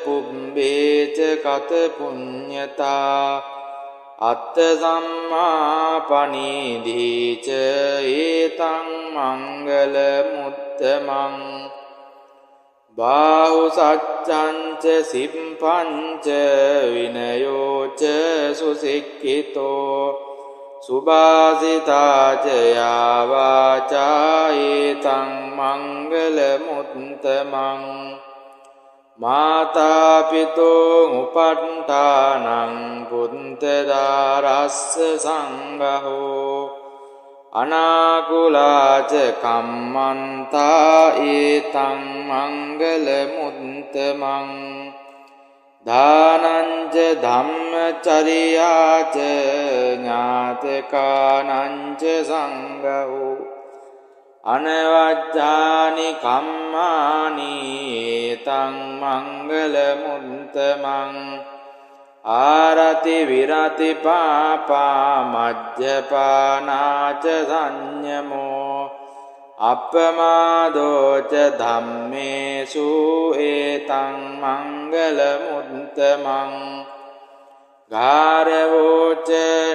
පුබ්බේච කත පුඤ්ඤතා අත්ථ සම්මාපනීදීච ඒතං මංගල මුත්තමං බාහු සච්ඡංච සිම්පංච විනයෝච සුසික්ඛිතෝ සුභාසිතාච යාවාචා ඒතං මංගල මුත්තමං මාතා පිතෝ උපට්ඨානං පුන්තදාරස්ස සංඝෝ අනාකුලාච කම්මන්තා ඒතං මංගල මුත්තමං දානංච ධම්මචරියාච ඥාතකානංච සංඝෝ අනවජ්ජානි කම්මානි ඒතං මංගල මුත්තමං ආරති විරති පාපා මජ්ජපානාච සංයමෝ අප්පමාදෝච ධම්මේසු ඒතං මංගල මුත්තමං ගාරවෝච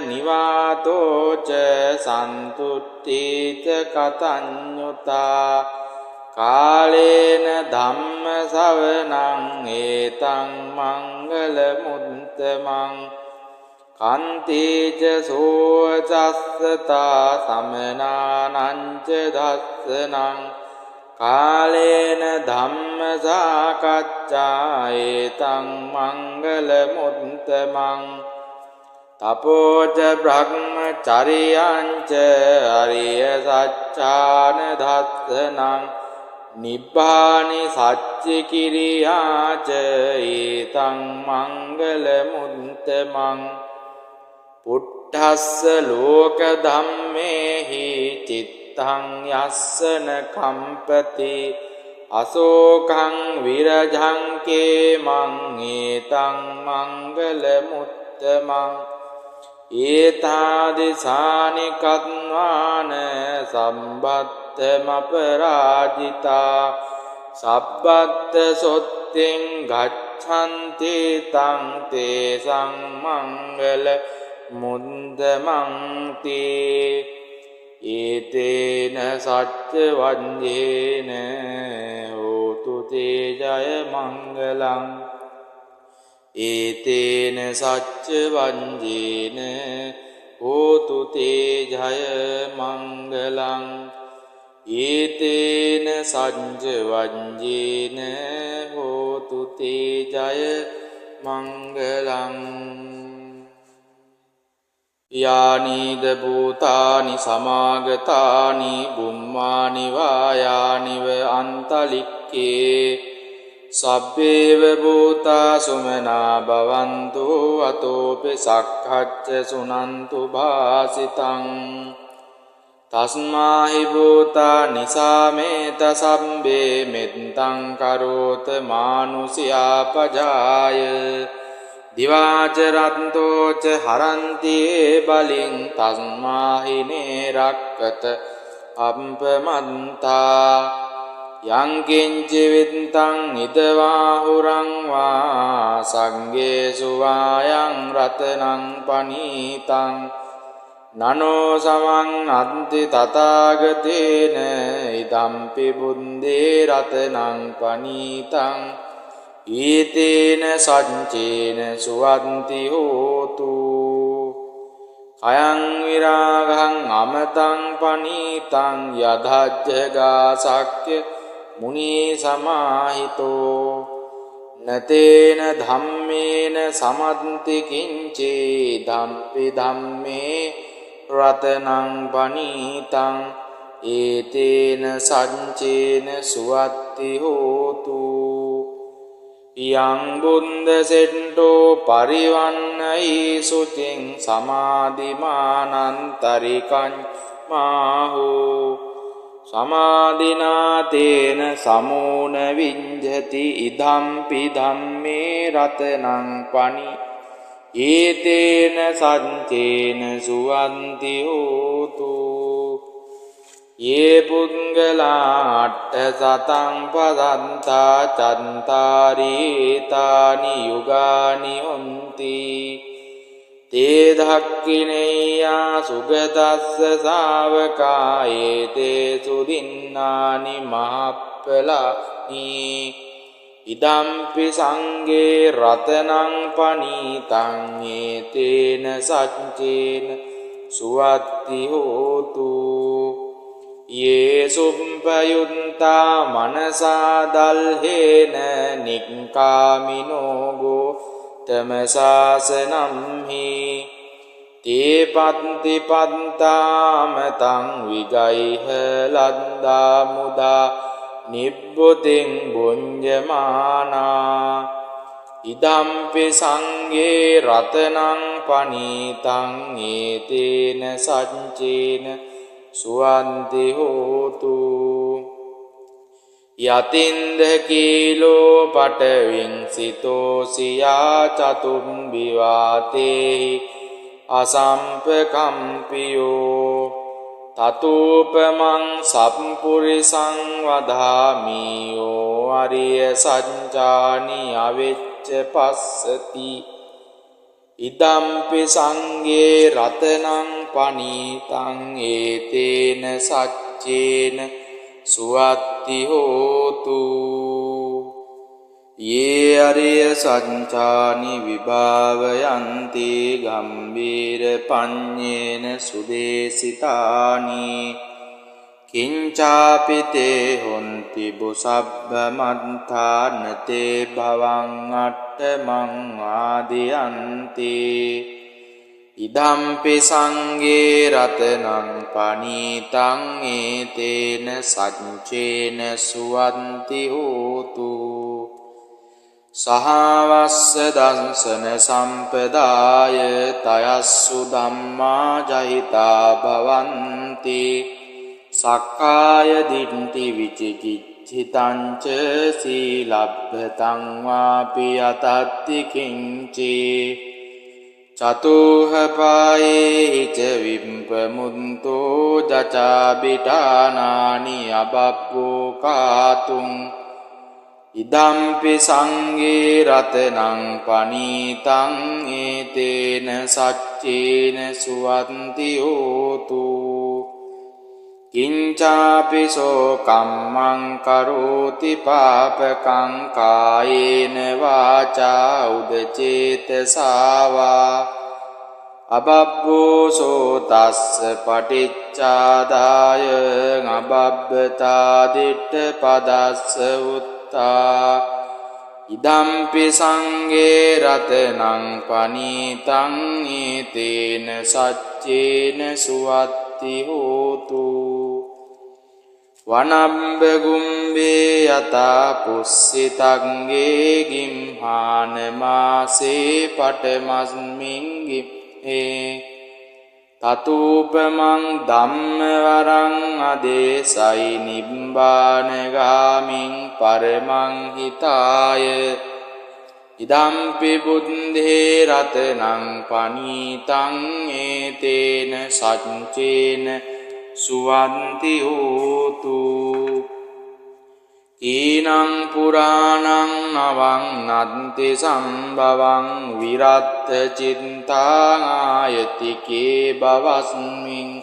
නිවාතෝච සන්තුට්ඨීච කතඤ්ඤුතා කාලේන ධම්ම ශවනං ඒතං මංගල මුත්තමං කන්තේච සෝචස්සතා සමනානංච දස්සනං කාලේන ධම්ම සාකච්ඡා ඒතං මංගල මුත්තමං තපෝච බ්‍රහ්මචරියංච අරිය සච්ඡාන දස්සනං නිබ්බානි සච්ච කිරියාච ඒතං මංගල මුත්තමං පුට්ඨස්ස ලෝක ධම්මේහි චිත්තං යස්සන කම්පති අසෝකං විරජං කේමං ඒතං මංගල මුත්තමං ඒතාදිසානි කත්වාන සම්බත්තමපරාජිතා සබ්බත්ත සොත්තෙන් ගච්ඡන්ති තං තේසං මංගල මුත්තමං තේ ඒතේන සච්ච වංජේන හෝතු තේ ජය මංගලං ඒතේන සච්ච වංජේන හෝතු තේ ජය මංගලං ඒතේන සච්ච වංජේන හෝතු තේ ජය මංගලං යානීද භූතානි සමාගතානි බුම්මානි වායානිව අන්තලික්කේ සබ්බේව භූතා සුමනා භවන්තු අතෝපි සක්ඛච්ච සුනන්තු භාසිතං තස්මාහි භූතා නිසාමේත සම්බේ මෙත්තං කරෝත මානුසියා පජාය දිවාච රන්තෝච හරන්තියේ බලෙන් තස්මාහිනේ රක්කත අප්පමන්තා යංකින්ච විත්තං ඉදවාහුරං වා සංගේසු වායං රතනං පනීතං නනෝ සමං අන්ති තථාගතේන ඉදම්පි බුද්දේ රතනං පනීතං ඊතේන සච්චේන සුවන්ති හෝතු අයං විරාගං අමතං පනීතං යදජ්ජගා සක්්‍ය මුනි සමාහිතෝ නතේන ධම්මේන සමන්ති කිංචේ ධම්පි ධම්මේ රතනං පනීතං ඒතේන සච්චේන සුවත්ති හෝතු යං බුන්ද සෙට්ටෝ පරිවන්නයි සුචින් සමාධිමානන්තරිකං මාහු සමාධිනාතේන සමෝන විඤ්ජති ඉදම්පි ධම්මේ රතනං පනි ඒතේන සච්චේන සුවන්ති හෝතු යේ පුංගලා අට්ඨ සතං පදන්තා චන්තාරීතානි යුගානි හොන්ති තේ ධක්ඛිනේයා සුගතස්ස ශාවකා ඒතේ සුදින්නානි මහප්පලානි ඉදම්පි සංඝේ රතනං පනීතං ඒතේන සච්චේන සුවත්ති හෝතු යේ සුම්පයුන්තා මනසා දල්හේන නික්කාමිනෝ ගෝතම සාසනම්හි තේ පත්ති පත්තාමතං විගයිහ ලද්දා මුදා නිබ්බුතින් බුඤ්ජමානා ඉදම්පි සංඝේ රතනං පනීතං ඒතේන සච්චේන සුවන්ති හෝතු යතින්ද කීලෝ පටවින් සිතෝසියා චතුම්බි වාතේහි අසම්පකම්පියෝ තතූපමං සම්පුරිසං වදාමියෝ අරිය සංචානි අවෙච්ච පස්සති ඉදම්පි සංඝේ රතනං පනීතං ඒතේන සච්චේන සුවත්ති හෝතු යේ අරිය සංචානි විභාවයන්ති ගම්බීර පඤ්ඤේන සුදේසිතානි කිංචාපිතේ හොන්ති බුසබ්බ මන්තානතේ භවං අට්ඨමං ආදියන්ති ඉදම්පි සංඝේ රතනං පනීතං ඒතේන සච්චේන සුවන්ති හෝතු සහවස්ස දංසන සම්පදාය තයස්සු ධම්මා ජහිතා භවන්ති සක්කාය දිට්ඨි විචිකිච්ඡිතං ච සීලබ්බතං වාපි අතත්ති කිංචේ චතුහ පායේ ච විම්පමුන්තෝ ජචාබිඨානානි අබබ්බෝ කාතුං ඉදම්පි සංඝේ රතනං පනීතං ඒතේන සච්චේන සුවන්ති හෝතු කිංචාපිසෝ කම්මං කරෝති පාපකං කායේන වාචා උදචේතසාවා අබබ්බෝසෝ තස්ස පටිච්චාදාය අබබ්බතා දිට්ඨ පදස්ස උත්තා ඉදම්පි සංඝේ රතනං පනීතං ඒතේන සච්චේන සුවත්ති හෝතු වනබ්බ ගුම්බේ යතා පුස්සිතංගේ ගිම්හාන මාසේ පටමස්මින් ගිම්හේ තතූපමං ධම්ම වරං අදේසයි නිබ්බානගාමින් පරමං හිතාය ඉදම්පි බුද්ධේ රතනං පනීතං ඒතේන සච්චේන සුවන්ති හෝතු ඊනං පුරාණං නවං නන්ති සම්භවං විරත්ත චිත්තාං ආයතිකේ බවස්මින්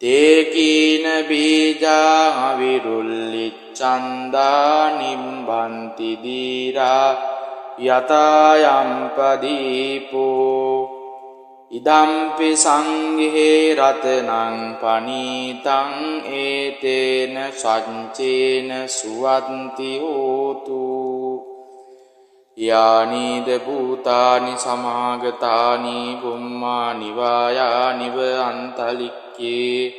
තේකීන බීජා විරුල්ලිච්ඡන්දා නිම්බන්ති දීරා යතායම්පදීපෝ ඉදම්පි සංඝේ රතනං පනීතං ඒතේන සච්චේන සුවන්ති හෝතු යානිද භූතානි සමාගතානි බුම්මානි වායානිව අන්තලික්කේ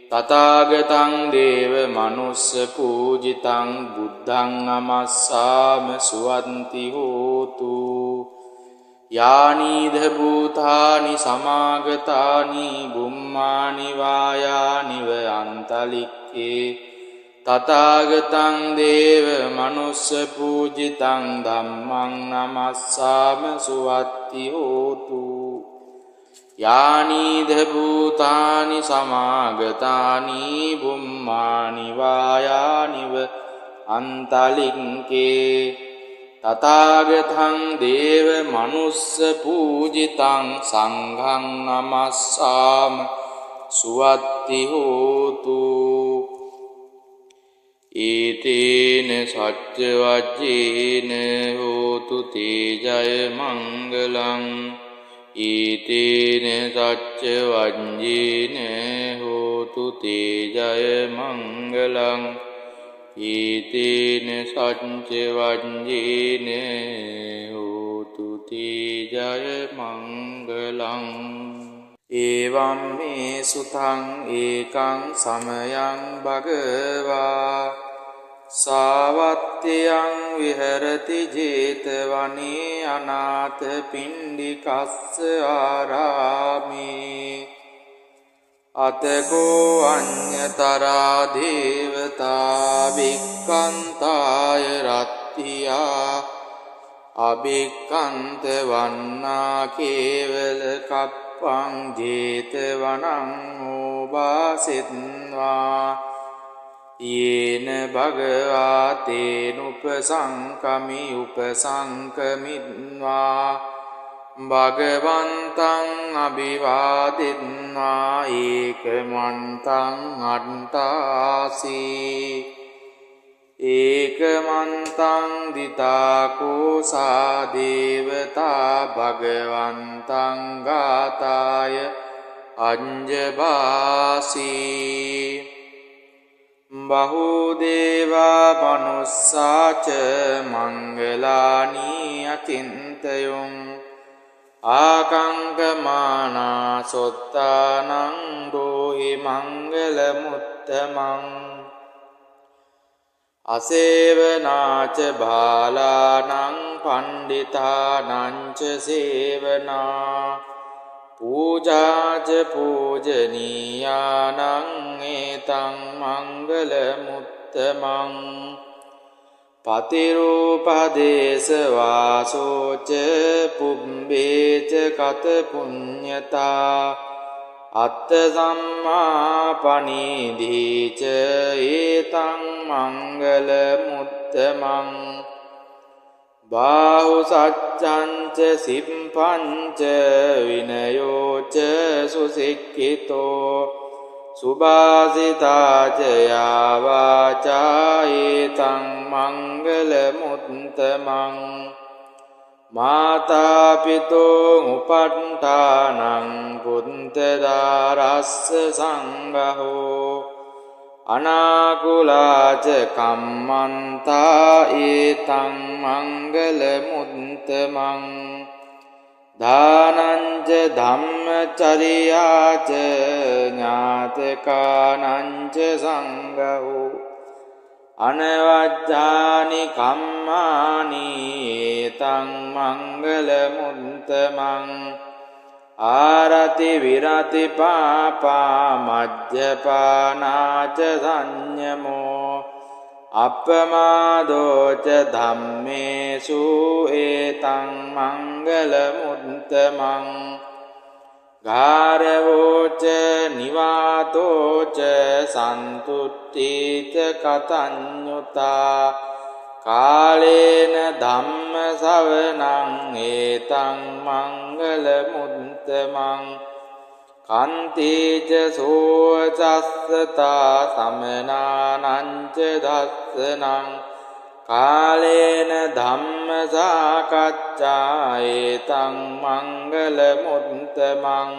තථාගතං දේව මනුස්ස පූජිතං බුද්ධං නමස්සාම සුවන්ති හෝතු යානිද භූතානි සමාගතානි බුම්මානි වායානිව අන්තලික්කේ තථාගතං දේව මනුස්ස පූජිතං ධම්මං නමස්සාම සුවත්ති හෝතු යානිද භූතානි සමාගතානි බුම්මානි වායානිව අන්තලික්කේ තථාගතං දේව මනුස්ස පූජිතං සංඝං නමස්සාම සුවත්ති හෝතු ඊතේන සච්ච වජ්ජේන හෝතු තේජය මංගලං ඊතේන සච්ච වජ්ජේන හෝතු තේජය මංගලං ඊතේන සච්ච වජ්ජේන හෝතු තේජය මංගලං ඒවම් මේ සුතං ඒකං සමයං භගවා සාවත්තියං විහෙරති ජේතවනේ අනාථ පිණ්ඩිකස්ස ආරාමේ අතකෝ අඤ්ඤතරා දේවතා වික්ඛන්තාය රත්තියා අභික්ඛන්ත වන්නා කේවල කප්පං ජේතවනං ඕවාසෙත්වා යේන භගවා තේනුපසංකමි උපසංකමිත්වා භගවන්තං අභිවාදිත්වා ඒකමන්තං අට්ඨාසී ඒකමන්තං දිතාකෝසා දේවතා භගවන්තං ගාතාය අඤ්ජභාසී බහුදේවා මනුස්සාච මංගලානී අචින්තයුං ආකංකමානා සොත්තානං රෝහි මංගල මුත්තමං අසේවනාච බාලානං පණ්ඩිතානංච සේවනා පූජාච පූජනීයානං ඒතං මංගල මුත්තමං පතිරූපදේශ වාසෝච පුබ්බේච කත පුඤ්ඤතා අත්ථ සම්මා පනීධීච ඒතං මංගල මුත්තමං බාහු සච්ඡංච සිම්පංච විනයෝච සුසික්ඛිතෝ සුභාසිතාච යාවාචා ඒතං මංගල මුත්තමං මාතා පිතෝ උපට්ඨානං පුත්තදාරස්ස සංඝෝ අනාකුලාච කම්මන්තා ඒතං මංගල මුත්තමං දානංච ධම්මචරියාච ඥාතකානංච සංඝෝ අනවජ්ජානි කම්මානි ඒතං මංගල මුත්තමං ආරති විරති පාපා මජ්ජපානාච සංයමෝ අප්පමාදෝච ධම්මේසු ඒතං මංගල මුත්තමං ගාරවෝච නිවාතෝච සන්තුට්ඨීච කතඤ්ඤුතා කාලේන ධම්ම සවනං ඒතං මංගල මුත්තමං කන්තිච සෝචස්සතා සමනානංච දස්සනං කාලේන ධම්ම සාකච්ඡා ඒතං මංගල මුත්තමං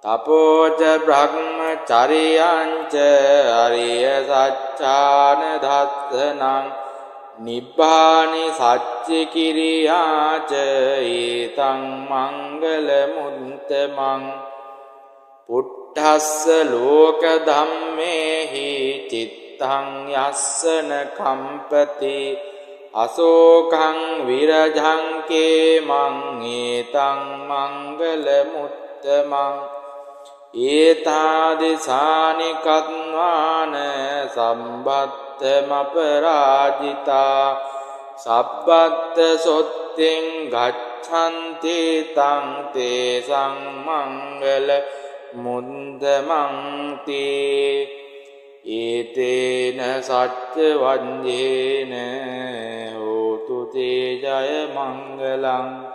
තපෝච බ්‍රහ්මචරියංච අරිය සච්ඡාන දස්සනං නිබ්බානි සච්චි කිරියාච ඒතං මංගල මුත්තමං පුට්ඨස්ස ලෝක ධම්මේහි චිත්තං යස්සන කම්පති අසෝකං විරජං කේමං ඒතං මංගල මුත්තමං ඒතාදිසානි කත්වාන සම්බත්තමපරාජිතා සබ්බත්ත සොත්තෙන් ගච්ඡන්ති තං තේසං මංගල මුත්තමං තේ ඒතේන සච්ච වඤ්ඤේන හෝතු තේ ජය මංගලං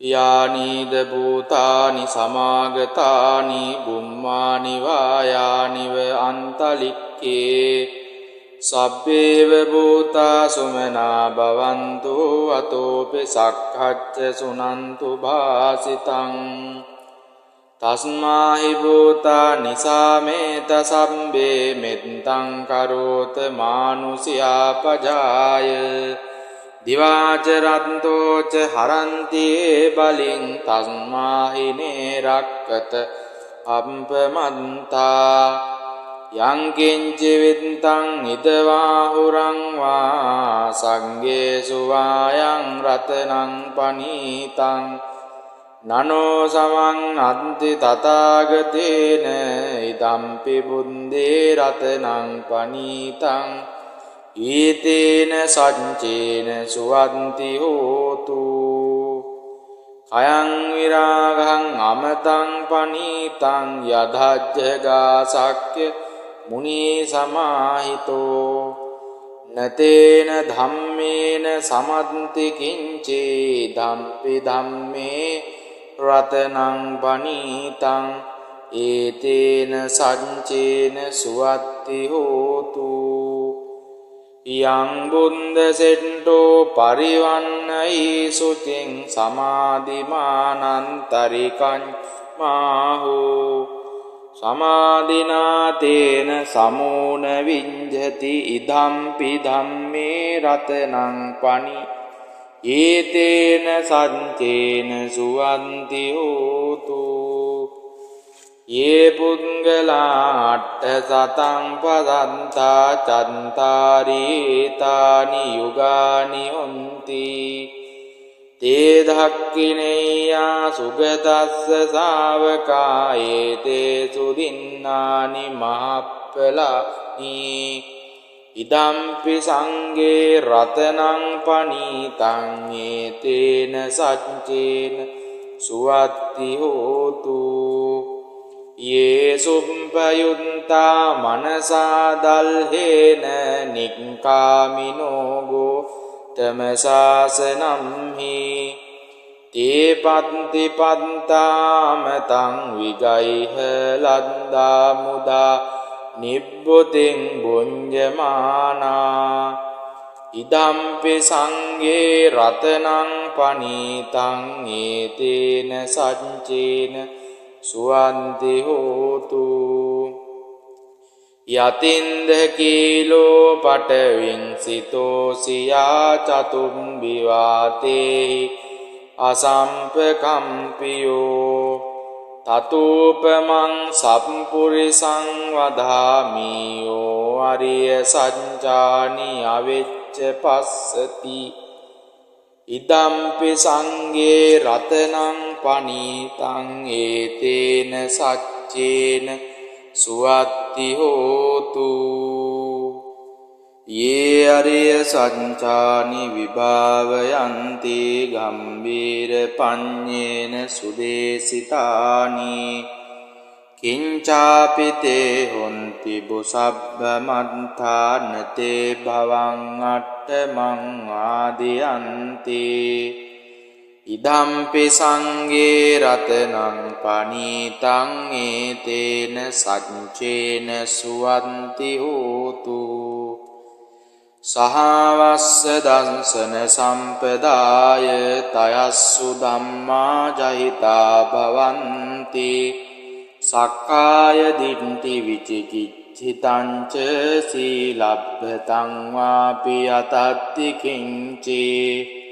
යානීද භූතානි සමාගතානි බුම්මානි වායානිව අන්තලික්කේ සබ්බේව භූතා සුමනා භවන්තු අතෝපි සක්ඛච්ච සුනන්තු භාසිතං තස්මාහි භූතා නිසාමේත සම්බේ මෙත්තං කරෝත මානුසියා පජාය දිවාච රන්තෝච හරන්ති බලින් තස්මාහි නේරක්කත අප්පමන්තා යං කිංචි විත්තං ඉදවාහුරං වා සංඝේසු වායං රතනං පනීතං නනෝ සමං අන්ති තථාගතේන ඉදම්පි බුද්දේ රතනං පනීතං ඊතේන සච්චේන සුවන්ති හෝතු අයං විරාගං අමතං පනීතං යදජ්ජගා සක්්‍ය මුනි සමාහිතෝ නතේන ධම්මේන සමන්ති කිංචේ ධම්පි ධම්මේ රතනං පනීතං ඒතේන සච්චේන සුවත්ති හෝතු යං බුන්ද සෙට්ටෝ පරිවන්නයි සුචින් සමාධිමානන්තරිකං මාහෝ සමාධිනාතේන සමෝන විඤ්ජති ඉදම්පි ධම්මේ රතනං පනි ඒතේන සච්චේන සුවන්ති හෝතු යේ පුංගලාට්ඨ සතං පදන්තා චන්තාරීතානි යුගානි හොන්ති තේ ධක්ඛිනේයා සුගතස්ස ශාවකා ඒතේ සුදින්නානි මහප්පලානි ඉදම්පි සංඝේ රතනං පනීතං ඒතේන සච්චේන සුවත්ති හෝතු යේ සුම්පයුන්තා මනසා දල්හේන නික්ඛාමිනෝ ගෝතම ශාසනම්හි තේ පත්ති පත්තාමතං විගයිහ ලද්දා මුදා නිබ්බුතින් බුඤ්ජමානා ඉදම්පි සංඝේ රතනං පනීතං ඒතේන සච්චේන සුවන්ති හෝතු යතින්ද කීලෝ පටවින් සිතෝ සියා චතුම් විවාතේහි අසම්පකම්පියෝ තතූපමං සම්පුරිසං වදාමියෝ අරිය සංජානි අවෙච්ච පස්සති ඉදම්පි සංගේ රතනං පනීතං ඒතේන සච්චේන සුවත්ති හෝතු යේ අරිය සංචානි විභාවයන්ති ගම්බීර පඤ්ඤේන සුදේසිතානි කිංචාපිතේ හොන්ති බුසබ්බ මන්තානතේ භවං අට්ඨමං ආදියන්ති ඉදම්පි සංගේ රතනං පනීතං ඒතේන සච්චේන සුවන්ති හෝතු සහවස්ස දංසන සම්පදාය තයස්සු ධම්මා ජහිතා භවන්ති සක්කාය දිට්ඨි විචිකිච්ඡිතං ච සීලබ්බතං වාපි අතත්ති කිංචේ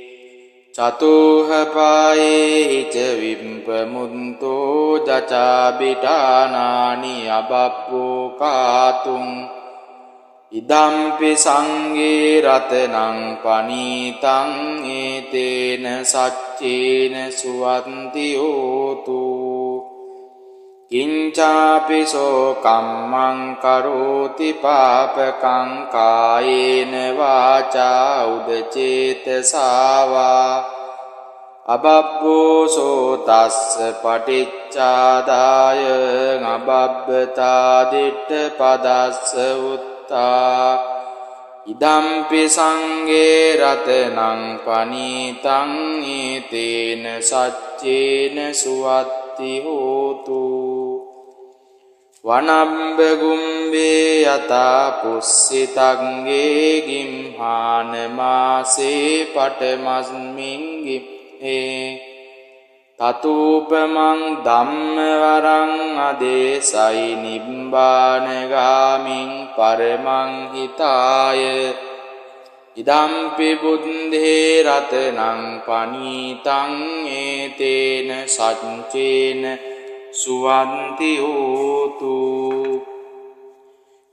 චතුහ පායේ ච විම්පමුන්තෝ ජචාබිඨානානි අබබ්බෝ කාතුං ඉදම්පි සංගේ රතනං පනීතං ඒතේන සච්චේන සුවන්ති හෝතු කිංචාපිසෝ කම්මං කරෝති පාපකං කායේන වාචා උදචේතසාවා අබබ්බෝසෝ තස්ස පටිච්චාදාය අබබ්බතා දිට්ඨ පදස්ස උත්තා ඉදම්පි සංගේ රතනං පනීතං ඒතේන සච්චේන සුවත්ති හෝතු වනම්බ ගුම්බේ යතා පුස්සිතංගේ ගිම්හාන මාසේ පටමස්මින් ගිම්හේ තතූපමං ධම්ම වරං අදේසයි නිබ්බානගාමින් පරමං හිතාය ඉදම්පි බුද්ධේ රතනං පනීතං ඒතේන සච්චේන සුවන්ති හෝතු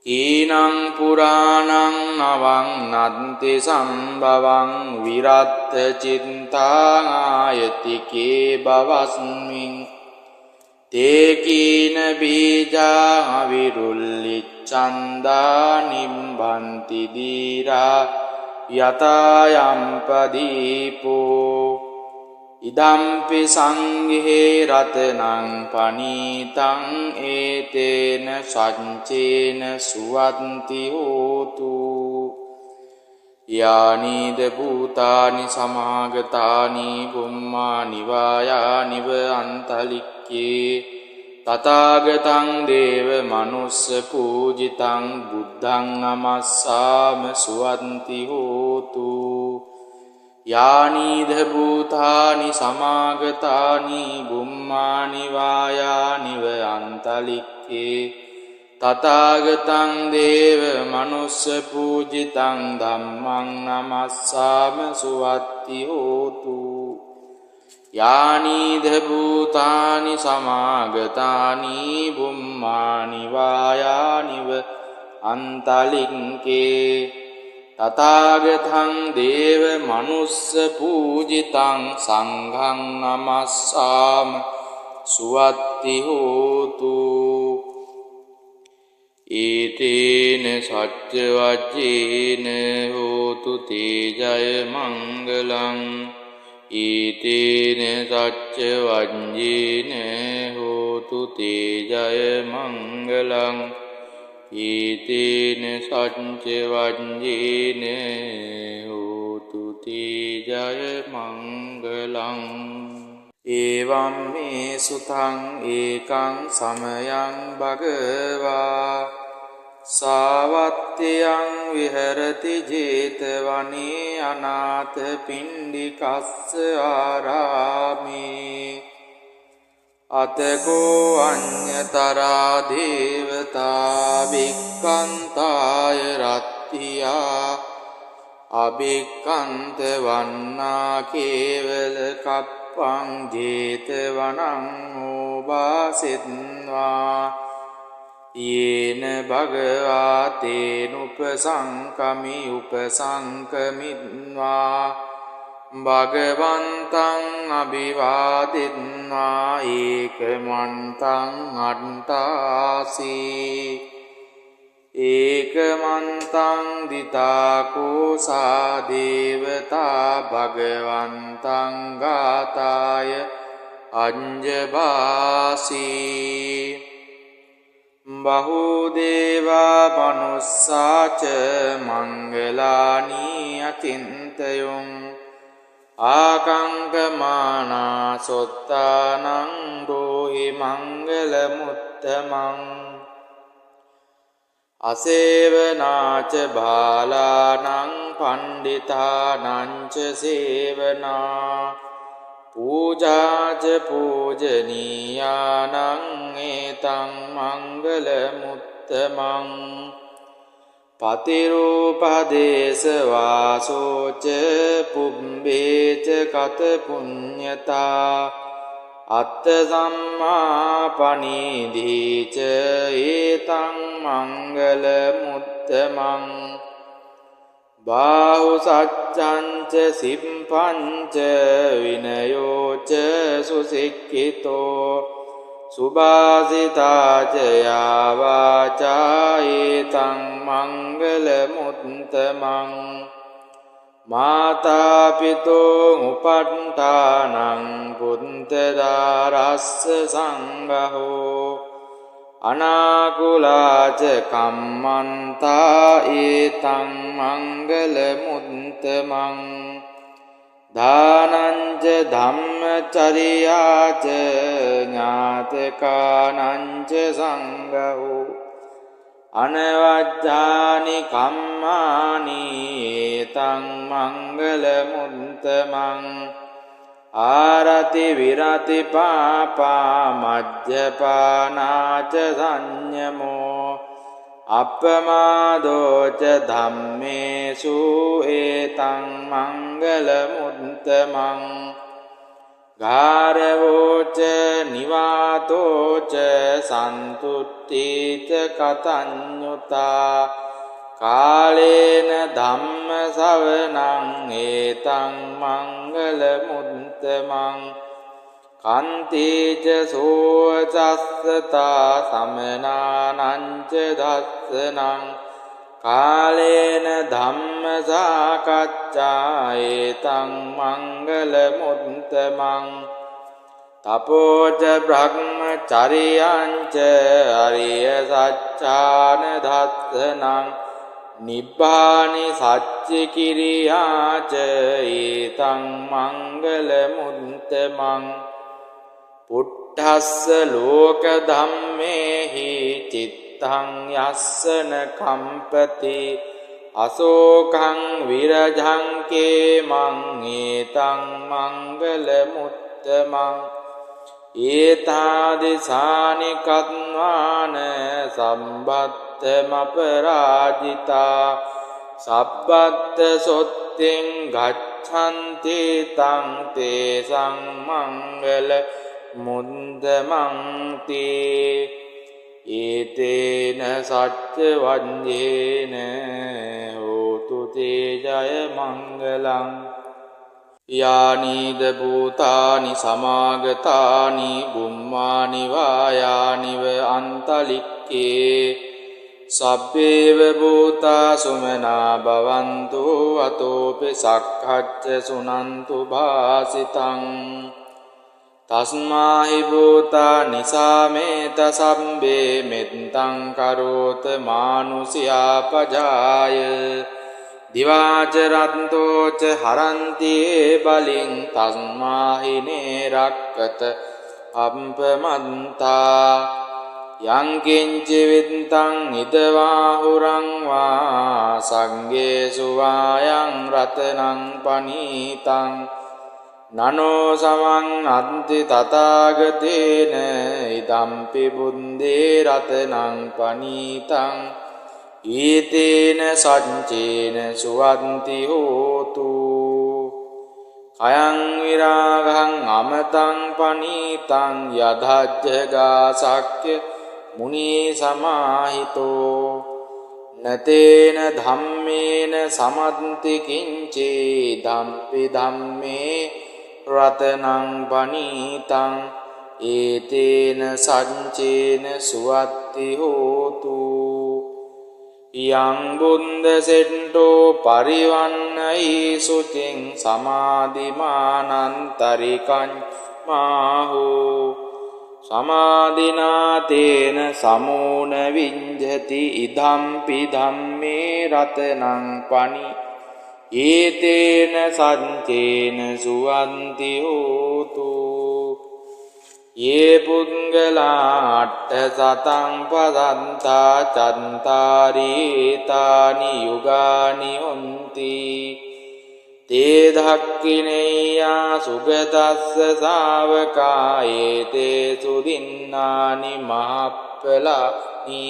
කීනං පුරාණං නවං නන්ති සම්භවං විරත්ත චිත්තාං ආයතිකේ බවස්මින් තේ කීන බීජා විරුල්ලිච්ඡන්දා නිම්බන්ති දීරා යතායම් පදීපෝ ඉදම්පි සංඝේ රතනං පනීතං ඒතේන සච්චේන සුවන්ති හෝතු යානිද භූතානි සමාගතානි බුම්මානි වායානිව අන්තලික්කේ තථාගතං දේව මනුස්ස පූජිතං බුද්ධං නමස්සාම සුවන්ති හෝතු යානිද භූතානි සමාගතානි බුම්මානි වායානිව අන්තලික්කේ තථාගතං දේව මනුස්ස පූජිතං ධම්මං නමස්සාම සුවත්ති හෝතු යානිද භූතානි සමාගතානි බුම්මානි වායානිව අන්තලික්කේ තථාගතං දේව මනුස්ස පූජිතං සංඝං නමස්සාම සුවත්ති හෝතු ඊතේන සච්ච වජ්ජේන හෝතු තේ ජය මංගලං ඊතේන සච්ච වජ්ජේන හෝතු තේ ජය මංගලං ඊතේන සච්ච වජ්ජේන හෝතු තේ ජය මංගලං ඒවම් මේ සුතං ඒකං සමයං භගවා සාවත්තියං විහෙරති ජේතවනේ අනාථ පිණ්ඩිකස්ස ආරාමේ අතකෝ අඤ්ඤතරා දේවතා වික්ඛන්තාය රත්තියා අභික්ඛන්ත වන්නා කේවල කප්පං ජේතවනං ඕවාසෙත්වා යේන භගවා තේනුපසංකමි උපසංකමිත්වා භගවන්තං අභිවාදිත්වා ඒකමන්තං අට්ඨාසී ඒකමන්තං දිතාකෝසා දේවතා භගවන්තං ගාතාය අඤ්ජභාසී බහුදේවා මනුස්සාච මංගලානී අචින්තයොං ආකංකමානා සොත්තානං රෝහි මංගල මුත්තමං අසේවනාච බාලානං පණ්ඩිතානංච සේවනා පූජාච පූජනීයානං ඒතං මංගල මුත්තමං පතිරූපදේශ වාසෝච පුබ්බේච කත පුඤ්ඤතා අත්ථ සම්මා පනීධීච ඒතං මංගල මුත්තමං බාහු සච්ඡංච සිම්පංච විනයෝච සුසික්ඛිතෝ සුභාසිතාච යාවාචා ඒතං මංගල මුත්තමං මාතා පිතෝ උපට්ඨානං පුන්තරාරස්ස සංඝෝ අනාකුලාච කම්මන්තා ඒතං මංගල මුත්තමං දානංච ධම්මචරියාච ඥාතකානංච සංඝෝ අනවජ්ජානි කම්මානි ඒතං මංගල මුත්තමං ආරති විරති පාපා මජ්ජපානාච සංයමෝ අප්පමාදෝච ධම්මේසු ඒතං මංගල මුත්තමං ගාරවෝච නිවාතෝච සන්තුට්ඨීච කතඤ්ඤුතා කාලේන ධම්ම ශවනං ඒතං මංගල මුත්තමං කන්තේච සෝචස්සතා සමනානංච දස්සනං කාලේන ධම්ම සාකච්ඡා ඒතං මංගල මුත්තමං තපෝච බ්‍රහ්මචරියංච අරිය සච්ඡාන දස්සනං නිබ්බානි සච්චි කිරියාච ඒතං මංගල මුත්තමං පුට්ඨස්ස ලෝක ධම්මේහි චිත්තං යස්සන කම්පති අසෝකං විරජං කේමං ඒතං මංගල මුත්තමං ඒතාදිසානි කත්වාන සම්බත්තමපරාජිතා සබ්බත්ත සොත්තෙන් ගච්ඡන්ති තං තේසං මංගල මුන්දමන්ති ඒතේන සච්ච වඤ්ඤේන හෝතු තේ ජය මංගලං යානීද භූතානි සමාගතානි බුම්මානි වායානිව අන්තලික්කේ සබ්බේව භූතා සුමනා භවන්තු අතෝපි සක්ඛච්ච සුනන්තු භාසිතං තස්මාහි භූතා නිසාමේත සම්බේ මෙත්තං කරෝත මානුසියා පජාය දිවාච රන්තෝච හරන්ති බලින් තස්මාහිනේ රක්කත අප්පමන්තා යං කිංචි විත්තං ඉදවාහුරං වා සංගේසු වායං රතනං පනීතං නනෝ සමං අන්ති තථාගතේන ඉදම්පි බුද්දේ රතනං පනීතං ඊතේන සච්චේන සුවන්ති හෝතු කයං විරාගං අමතං පනීතං යදජ්ජගා සක්්‍ය මුනි සමාහිතෝ නතේන ධම්මේන සමන්ති කිංචේ ධම්පි ධම්මේ රතනං පනීතං ඒතේන සච්චේන සුවත්ති හෝතු යං බුද්ද සෙට්ටෝ පරිවන්නයි සුචින් සමාධිමානන්තරිකං මාහෝ සමාධිනාතේන සමෝන විඤ්ජති ඉදම්පි ධම්මේ රතනං පනි ඒතේන සච්චේන සුවන්ති හෝතු යේ පුද්ගලා අට්ඨ සතං පදන්තා චන්තාරීතානි යුගානි හොන්ති තේ ධක්ඛිනේයා සුගතස්ස ශාවකා ඒතේ සුදින්නානි මහප්පලානි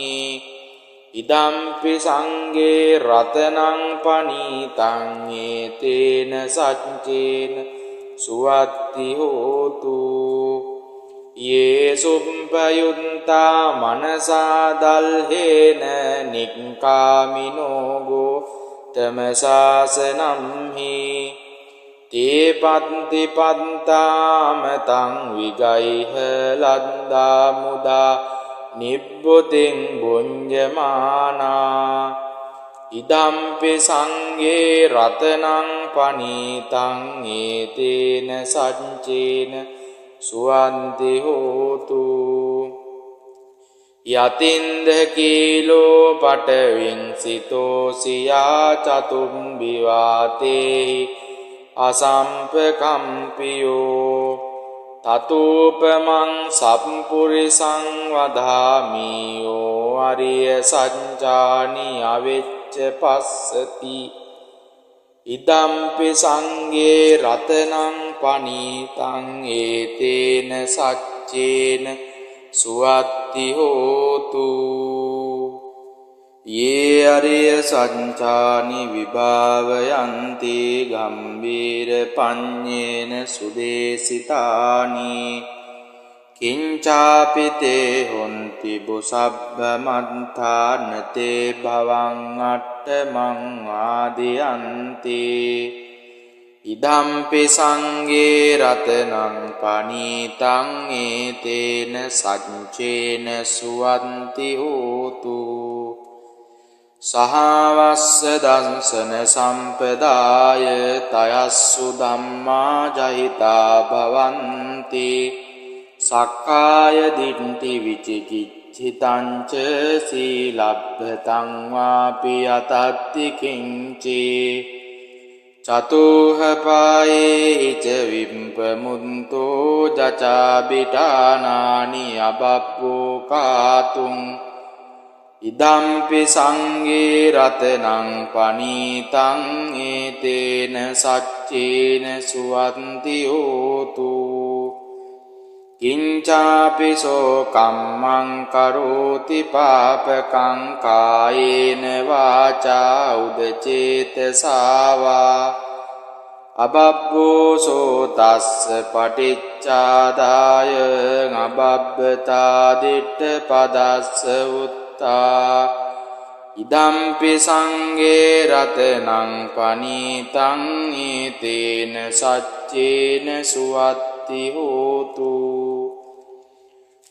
ඉදම්පි සංඝේ රතනං පනීතං ඒතේන සච්චේන සුවත්ති හෝතු යේ සුප්පයුත්තා මනසා දල්හේන නික්ඛාමිනෝ ගෝතමසාසනම්හි තේ පත්ති පත්තාමතං විගයිහ ලද්දා මුදා නිබ්බුතින් බුඤ්ජමානා ඉදම්පි සංඝේ රතනං පනීතං ඒතේන සච්චේන සුවන්ති හෝතු යතින්ද කීලෝ පටවින් සිතෝ සියා චතුම්බි වාතේ අසම්පකම්පියෝ තතූපමං සම්පුරිසං වදාමියෝ අරිය සච්චානි අවෙච්ච පස්සති ඉදම්පි සංඝේ රතනං පනීතං ඒතේන සච්චේන සුවත්ති හෝතු යේ අරිය සච්චානි විභාවයන්ති ගම්බීර පඤ්ඤේන සුදේසිතානි කිංචාපිතේ හොන්ති බුසබ්බ මන්තානතේ භවං අට්ඨමං ආදියන්ති ඉදම්පි සංඝේ රතනං පනීතං ඒතේන සච්චේන සුවන්ති හෝතු සහවස්ස දංසන සම්පදාය තයස්සු ධම්මා ජහිතා භවන්ති සක්කාය දිට්ඨි විචිකිච්ඡිතං ච සීලබ්බතං වාපි අතත්ති කිංචේ චතුහ පායේ ච විම්පමුන්තෝ ජචාබිටානානි අබබ්බෝ කාතුං ඉදම්පි සංඝේ රතනං පනීතං ඒතේන සච්චේන සුවන්ති හෝතු කිංචාපිසෝ කම්මං කරෝති පාපකං කායේන වාචා උදචේතසාවා අබබ්බෝසෝ තස්ස පටිච්චාදාය අබබ්බතා දිට්ඨ පදස්ස උත්තා ඉදම්පි සංඝේ රතනං පනීතං ඒතේන සච්චේන සුවත්ති හෝතු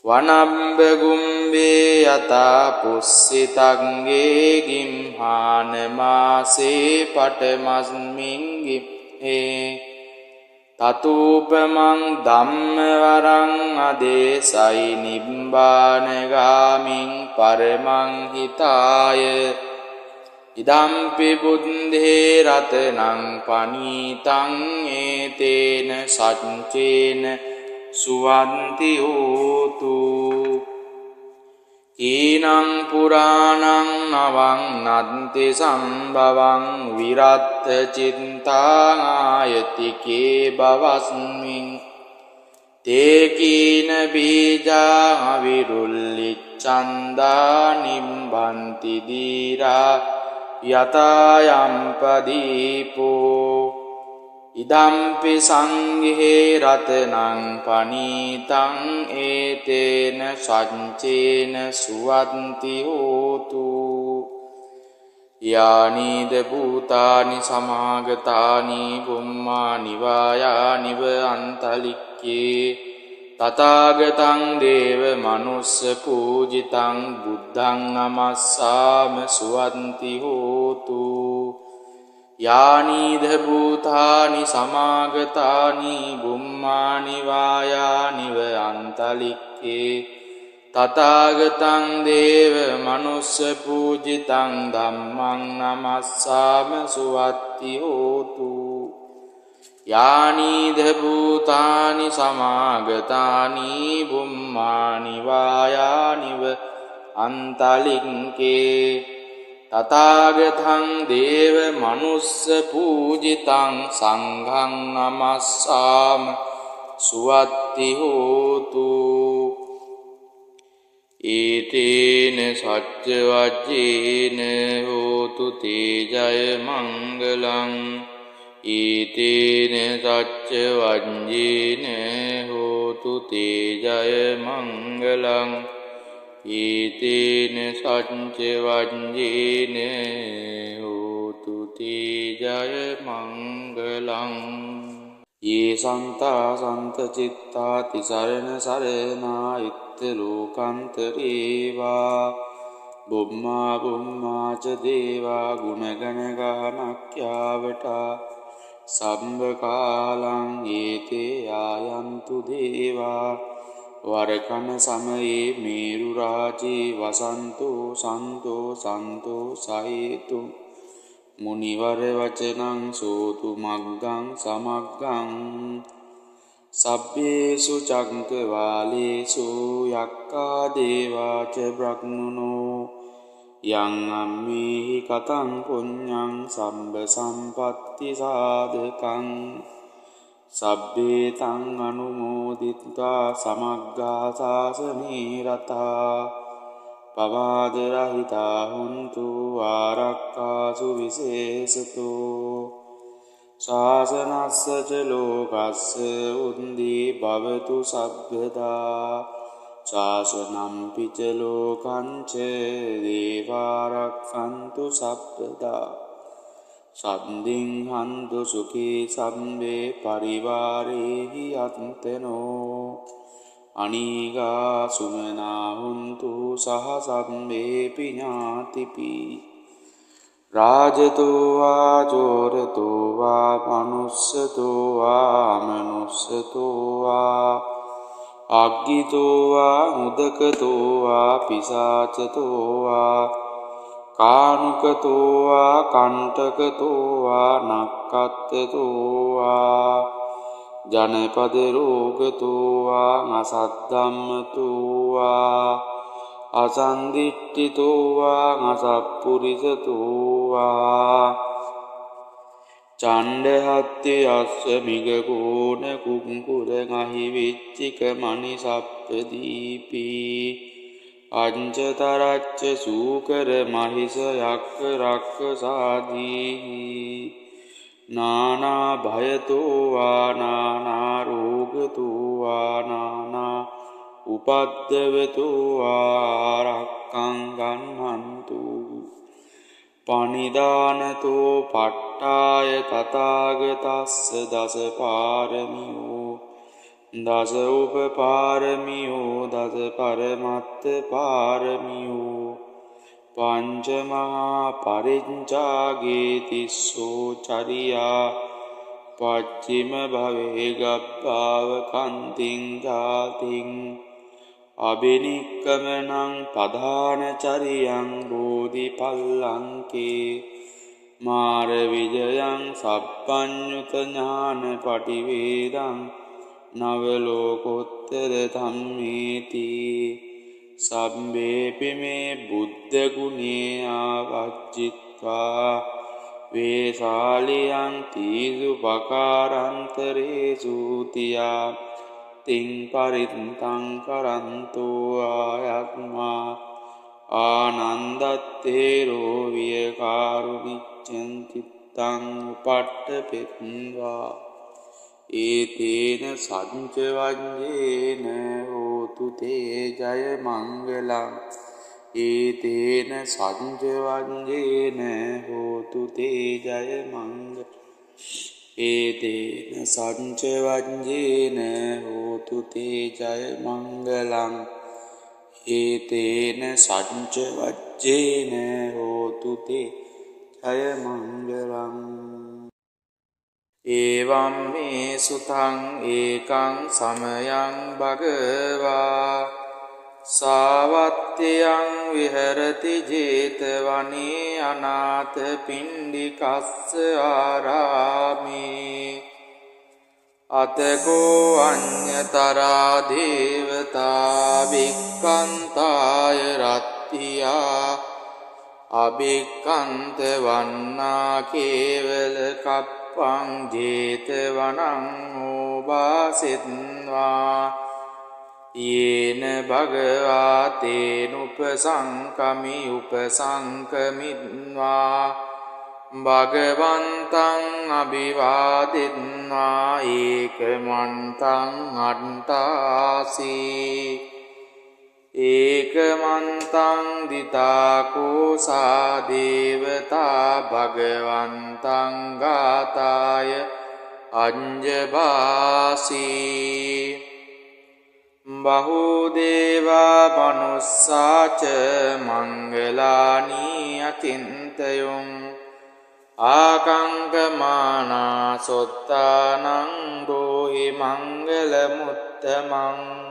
වනම්බ ගුම්බේ යතා පුස්සිතංගේ ගිම්හාන මාසේ පටමස්මින් ගිම්හේ තතූපමං ධම්මවරං අදේසයි නිබ්බානගාමින් පරමං හිතාය ඉදම්පි බුද්ධේ රතනං පනීතං ඒතේන සච්චේන සුවන්ති හෝතු ඊනං පුරාණං නවං නන්ති සම්භවං විරත්ත චිත්තාං ආයතිකේ බවස්මින් තේකීන බීජා විරුල්ලිච්ඡන්දා නිම්බන්ති දීරා යතායම්පදීපෝ ඉදම්පි සංඝේ රතනං පනීතං ඒතේන සච්චේන සුවන්ති හෝතු යානිද භූතානි සමාගතානි බුම්මානි වායානිව අන්තලික්කේ තථාගතං දේව මනුස්ස පූජිතං බුද්ධං නමස්සාම සුවන්ති හෝතු යානිද භූතානි සමාගතානි බුම්මානි වායානිව අන්තලික්කේ තථාගතං දේව මනුස්ස පූජිතං ධම්මං නමස්සාම සුවත්ති හෝතු යානිද භූතානි සමාගතානි බුම්මානි වායානිව අන්තලික්කේ තථාගතං දේව මනුස්ස පූජිතං සංඝං නමස්සාම සුවත්ති හෝතු ඒතේන සච්ච වජ්ජේන හෝතු තේ ජය මංගලං ඒතේන සච්ච වජ්ජේන හෝතු තේ ජය මංගලං ඒතේන සච්ච වජ්ජේන හෝතු තේ ජය මංගලං යේ සන්තා සන්ත චිත්තා තිසරණ සරණා ඉත්ත ලෝකාන්තරේවා බුම්මා බුම්මා ච දේවා ගුණගණ ගානක්ඛ්‍යාවටා සම්බ කාලං ඒතේ ආයන්තු දේවා වරකන සමයේ මේරු රාජේ වසන්තෝ සන්තෝ සන්තෝ සහේතු මුනිවර වචනං සෝතු මග්ගං සමග්ගං සබ්බේසු චක්කවාලේසු යක්ඛා දේවා ච බ්‍රහ්මනෝ යං අම්මේහි කතං පුඤ්ඤං සම්බ සම්පත්ති සාධකං සබ්බේ තං අනුමෝදිත්වා සමග්ගා සාසනේ රතා පවාද රහිතා හුන්තු ආරක්ඛාසු විශේෂතෝ ශාසනස්ස ච ලෝකස්ස උන්දී භවතු සබ්බදා ශාසනම් පිච ලෝකං ච දේවාරක්ඛන්තු සබ්බදා සම්දින් හන්තු සුඛී සම්බේ පරිවාරේහි අත්තනෝ අනීගා සුමනා හුන්තු සහ සම්බේ පිඤාතිපි රාජතෝ වා චෝරතෝ වා මනුස්සතෝ වා මනුස්සතෝ වා අග්ගිතෝ වා මුදකතෝ වා පිසාචතෝ වා කානුකතෝ වා කණ්ඨකතෝ වා නක්ඛත්තතෝ වා ජනපද රෝගතෝ වා අසද්ධම්මතෝ වා අසන්දිට්ඨිතෝ වා අසප්පුරිසතෝ වා චණ්ඩහත්ති අස්ස මිගකෝණ කුංකුර ගහි විච්චික මණි සප්පදීපී අංචතරච්ච සූකර මහිස යක්ක රක්ක සාදී නානා භයතෝ වා නානා රෝගතෝ වා නානා උපද්දවතෝ වා රක්ඛං ගන්නන්තු පනිදානතෝ පට්ඨාය තථාගතස්ස දස පාරමියෝ දස උපපාරමියෝ දස පරමත්ත පාරමියෝ පංච මහා පරිඤ්චාගේ තිස්සෝ චරියා පච්චිම භවේ ගබ්බාව කන්තිං ජාතිං අබිනික්කමනං පධාන චරියං බෝධිපල්ලංකේ මාර විජයං සබ්බඤ්ඤුත ඥාන පටිවේදං නවලෝකෝත්තර ධම්මේති සබ්බේපි මේ බුද්ධ ගුණේ ආවජ්ජිත්වා වේශාලියං තීසු පකාරන්තරේසු තියා තිං පරිත්තං කරන්තෝ ආයත්මා ආනන්දත්තේරෝ වියකාරුනිච්ඡං චිත්තං උපට්ඨපෙත්වා ඒතේන සංච වජ්ජේන හෝතු තේ ජය මංගලං ඒතේන සංච වජ්ජේන හෝතු තේ ජය මංගලං ඒතේන සංච වජ්ජේන හෝතු තේ ජය මංගලං ඒතේන සංච වජ්ජේන හෝතු තේ ජය මංගලං ඒවම් මේ සුතං ඒකං සමයං භගවා සාවත්තියං විහෙරති ජේතවනේ අනාථ පිණ්ඩිකස්ස ආරාමේ අතකෝ අඤ්ඤතරා දේවතා වික්ඛන්තාය රත්තියා අභික්ඛන්ත වන්නා කේවල කප්පං ජේතවනං ඕවාසෙත්වා යේන භගවා තේනුපසංකමි උපසංකමිත්වා භගවන්තං අභිවාදිත්වා ඒකමන්තං අට්ඨාසී ඒකමන්තං දිතාකෝසා දේවතා භගවන්තං ගාතාය අඤ්ජභාසී බහුදේවා මනුස්සාච මංගලානී අචින්තයුං ආකංකමානා සොත්තානං දෝහි මංගල මුත්තමං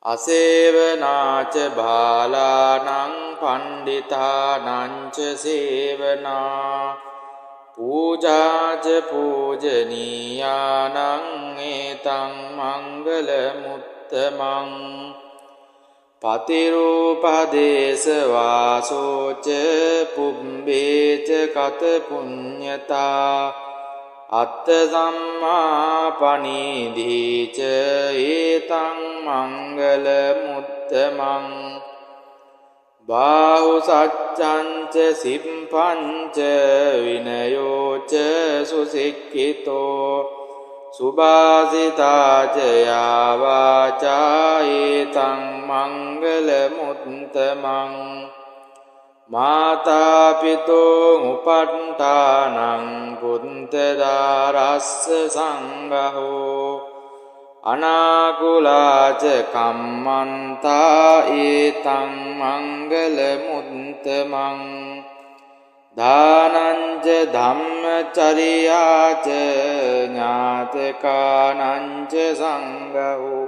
අසේවනාච බාලානං පණ්ඩිතානංච සේවනා පූජාච පූජනීයානං ඒතං මංගල මුත්තමං පතිරූපදේශ වාසෝච පුබ්බේච කත පුඤ්ඤතා අත්ථ සම්මා පනීධීච ඒතං මංගල මුත්තමං බාහු සච්ඡංච සිම්පංච විනයෝච සුසික්ඛිතෝ සුභාසිතාච යාවාචා ඒතං මංගල මුත්තමං මාතා පිතෝ උපට්ඨානං පුන්තදාරස්ස සංඝෝ අනාකුලාච කම්මන්තා ඒතං මංගල මුත්තමං දානංච ධම්මචරියාච ඥාතකානංච සංඝෝ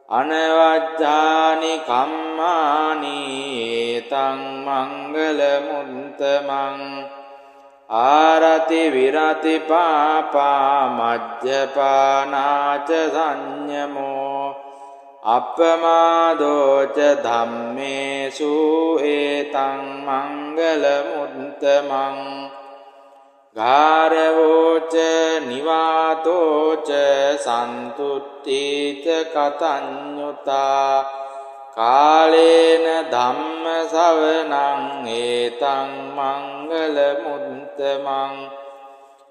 අනවජ්ජානි කම්මානි ඒතං මංගල මුත්තමං ආරති විරති පාපා මජ්ජපානාච සංයමෝ අප්පමාදෝච ධම්මේසු ඒතං මංගල මුත්තමං ගාරවෝච නිවාතෝච සන්තුට්ඨීච කතඤ්ඤුතා කාලේන ධම්ම ශවනං ඒතං මංගල මුත්තමං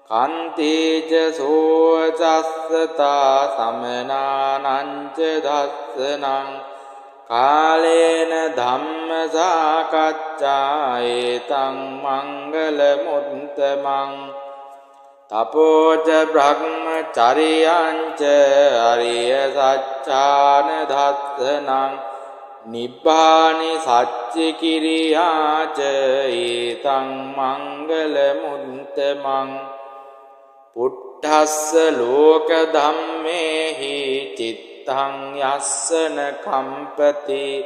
කන්තිච සෝචස්සතා සමනානංච දස්සනං කාලේන ධම්ම සාකච්ඡා ඒතං මංගල මුත්තමං තපෝච බ්‍රහ්මචරියංච අරිය සච්ඡාන දස්සනං නිබ්බානි සච්චි කිරියාච ඒතං මංගල මුත්තමං පුට්ඨස්ස ලෝක ධම්මේහි චිත්තං යස්සන කම්පති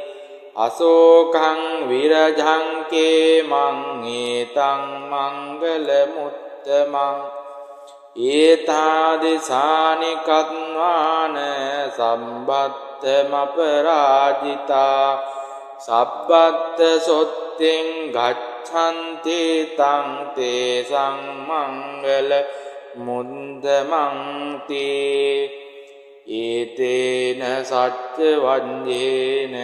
අසෝකං විරජං කේමං ඒතං මංගල මුත්තමං ඒතාදිසානි කත්වාන සම්බත්තමපරාජිතා සබ්බත්ත සොත්තෙන් ගච්ඡන්ති තං තේසං මංගල මුන්දමන්ති ඒතේන සච්ච වඤ්ඤේන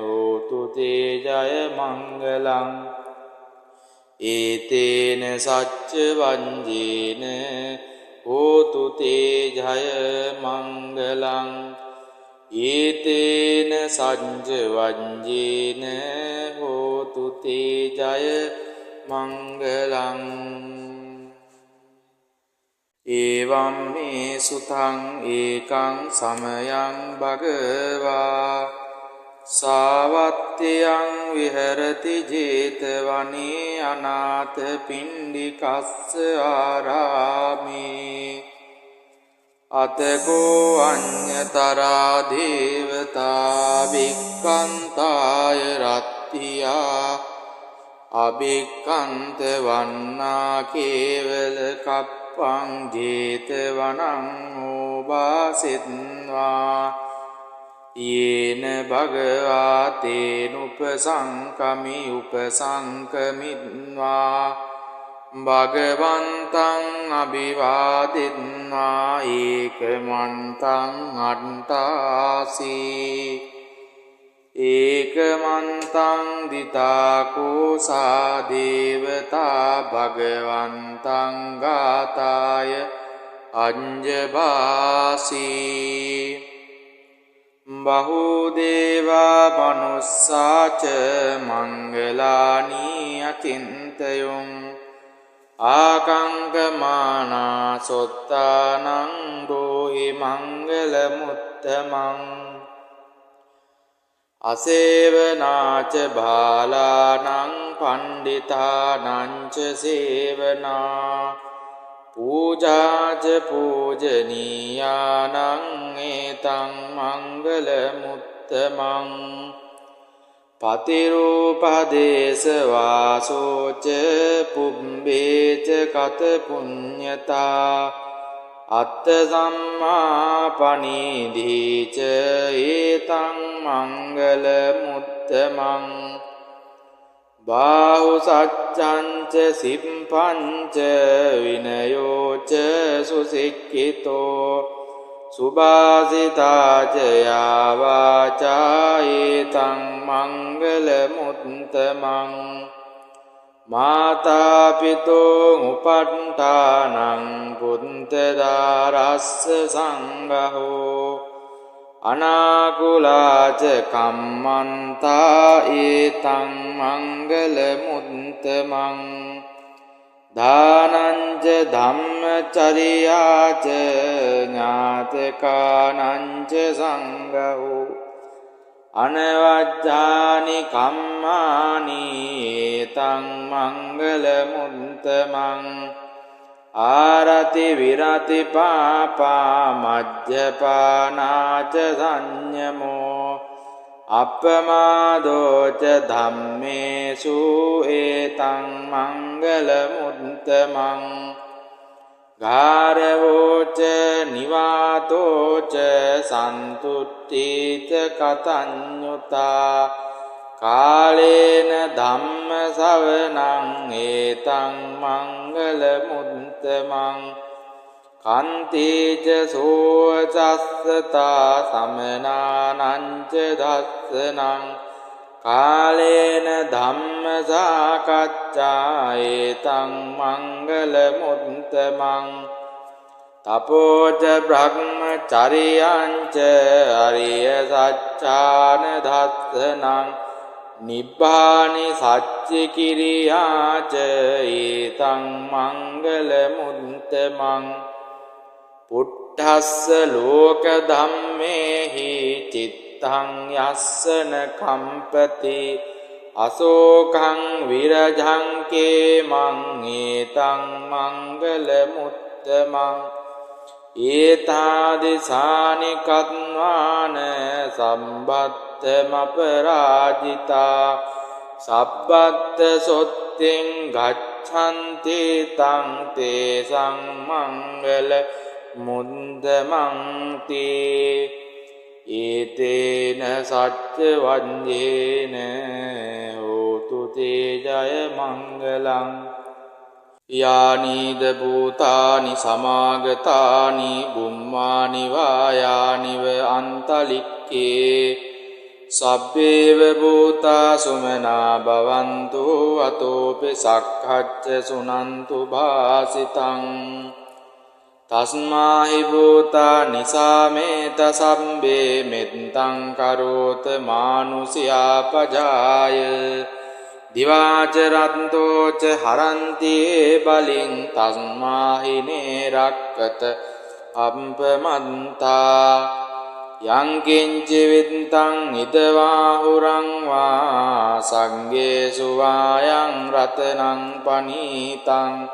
හෝතු තේ ජය මංගලං ඒතේන සච්ච වඤ්ඤේන හෝතු තේ ජය මංගලං ඒතේන සච්ච වඤ්ඤේන හෝතු තේ ජය මංගලං එවං මේ සුතං ඒකං සමයං භගවා සාවත්තියං විහෙරති ජේතවනේ අනාථ පිණ්ඩිකස්ස ආරාමේ අතකෝ අඤ්ඤතරා දේවතා වික්ඛන්තාය රත්තියා අභික්ඛන්ත වන්නා කේවල කප්පං ජේතවනං ඕවාසෙත්වා යේන භගවා තේනුපසංකමි උපසංකමිත්වා භගවන්තං අභිවාදිත්වා ඒකමන්තං අට්ඨාසී ඒකමන්තං දිතාකෝසා දේවතා භගවන්තං ගාතාය අඤ්ජභාසී බහුදේවා මනුස්සාච මංගලානී අචින්තයුං ආකංකමානා සොත්තානං රෝහි මංගල මුත්තමං අසේවනාච බාලානං පණ්ඩිතානංච සේවනා පූජාච පූජනීයානං ඒතං මංගල මුත්තමං පතිරූපදේශ වාසෝච පුබ්බේච කත පුඤ්ඤතා අත්ථ සම්මාපනීධීච ඒතං මංගල මුත්තමං බාහු සච්ඡංච සිප්පංච විනයෝච සුසික්ඛිතෝ සුභාසිතාච යාවාචා ඒතං මංගල මුත්තමං මාතා පිතෝ උපට්ඨානං පුන්තදාරස්ස සංඝෝ අනාකුලාච කම්මන්තා ඒතං මංගල මුත්තමං දානංච ධම්මචරියාච ඥාතකානංච සංඝෝ අනවජ්ජානි කම්මානි ඒතං මංගල මුත්තමං ආරති විරති පාපා මජ්ජපානාච සංයමෝ අප්පමාදෝච ධම්මේසු ඒතං මංගල මුත්තමං ගාරවෝච නිවාතෝච සන්තුට්ඨීච කතඤ්ඤුතා කාලේන ධම්ම ශවනං ඒතං මංගල මුත්තමං කන්තේච සෝචස්සතා සමනානංච දස්සනං කාලේන ධම්ම සාකච්ඡා ඒතං මංගල මුත්තමං තපෝච බ්‍රහ්මචරියංච අරිය සච්ඡාන දස්සනං නිබ්බානි සච්චි කිරියාච ඒතං මංගල මුත්තමං පුට්ඨස්ස ලෝක ධම්මේහි චිත්තං යස්සන කම්පති අසෝකං විරජං කේමං ඒතං මංගල මුත්තමං ඒතාදිසානි කත්වාන සම්බත්තමපරාජිතා සබ්බත්ත සොත්තෙන් ගච්ඡ ගච්ඡන්ති තං තේසං මංගල මුද්දමන්ති ඒතේන සච්ච වඤ්ඤේන හෝතු තේ ජය මංගලං යානීද භූතානි සමාගතානි බුම්මානි වායානිව අන්තලික්කේ සබ්බේව භූතා සුමනා භවන්තු අතෝපි සක්ඛච්ච සුනන්තු භාසිතං තස්මාහි භූතා නිසාමේත සම්බේ මෙත්තං කරෝත මානුසියා පජාය දිවාච රන්තෝච හරන්ති බලින් තස්මාහි නේරක්කත අප්පමන්තා යං කිංචි විත්තං ඉදවාහුරං වා සංගේසු වායං රතනං පනීතං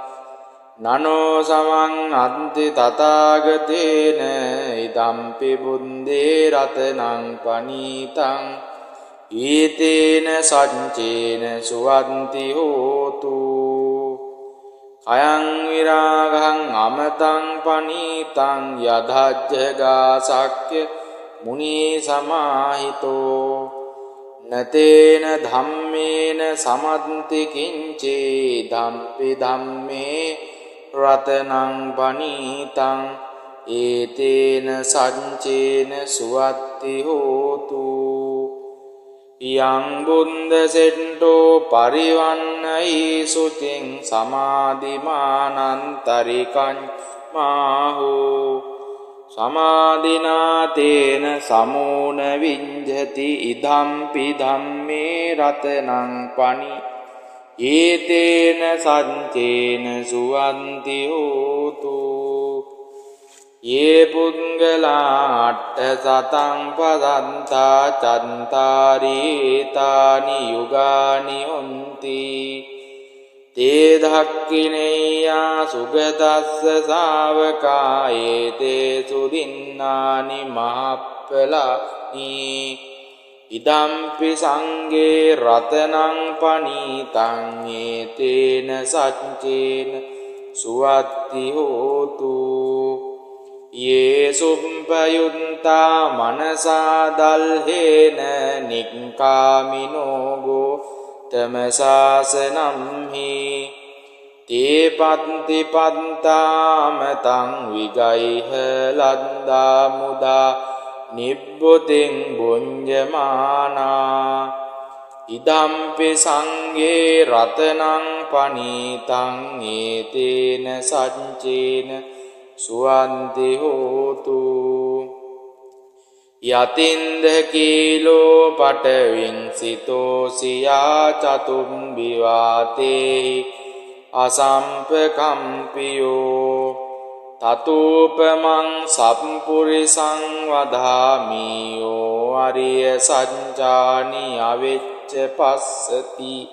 නනෝ සමං අන්ති තථාගතේන ඉදම්පි බුද්දේ රතනං පනීතං ඊතේන සච්චේන සුවන්ති හෝතු අයං විරාගං අමතං පනීතං යදජ්ජගා සක්්‍ය මුනි සමාහිතෝ නතේන ධම්මේන සමන්ති කිංචේ ධම්පි ධම්මේ රතනං පනීතං ඒතේන සච්චේන සුවත්ති හෝතු යං බුද්ද සෙට්ටෝ පරිවන්නයි සුතින් සමාධිමානන්තරිකං මාහෝ සමාධිනාතේන සමෝන විඤ්ජති ඉදම්පි ධම්මේ රතනං පනි ඒතේන සච්චේන සුවන්ති හෝතු යේ පුංගලාට්ඨ සතං පදන්තා චන්තාරීතානි යුගානි හොන්ති තේ ධක්ඛිනේයා සුගතස්ස ශාවකායේ තේ සුදින්නානි මහප්පලානි ඉදම්පි සංගේ රතනං පනීතං ඒතේන සච්චේන සුවත්ති හෝතු යේ සුප්පයුත්තා මනසා දල්හේන නික්ඛාමිනෝ ගෝතමසාසනම්හි තේ පත්ති පත්තාමතං විගයිහ ලද්දා මුදා නිබ්බුතින් බුඤ්ජමානා ඉදම්පි සංගේ රතනං පනීතං ඒතේන සච්චේන සුවන්ති හෝතු යතින්ද කීලෝ පටවින් සිතෝසියා චතුම්බි වාතේ අසම්පකම්පියෝ තතූපමං සම්පුරිසං වදාමියෝ අරිය සඤ්ජානි අවෙච්ච පස්සති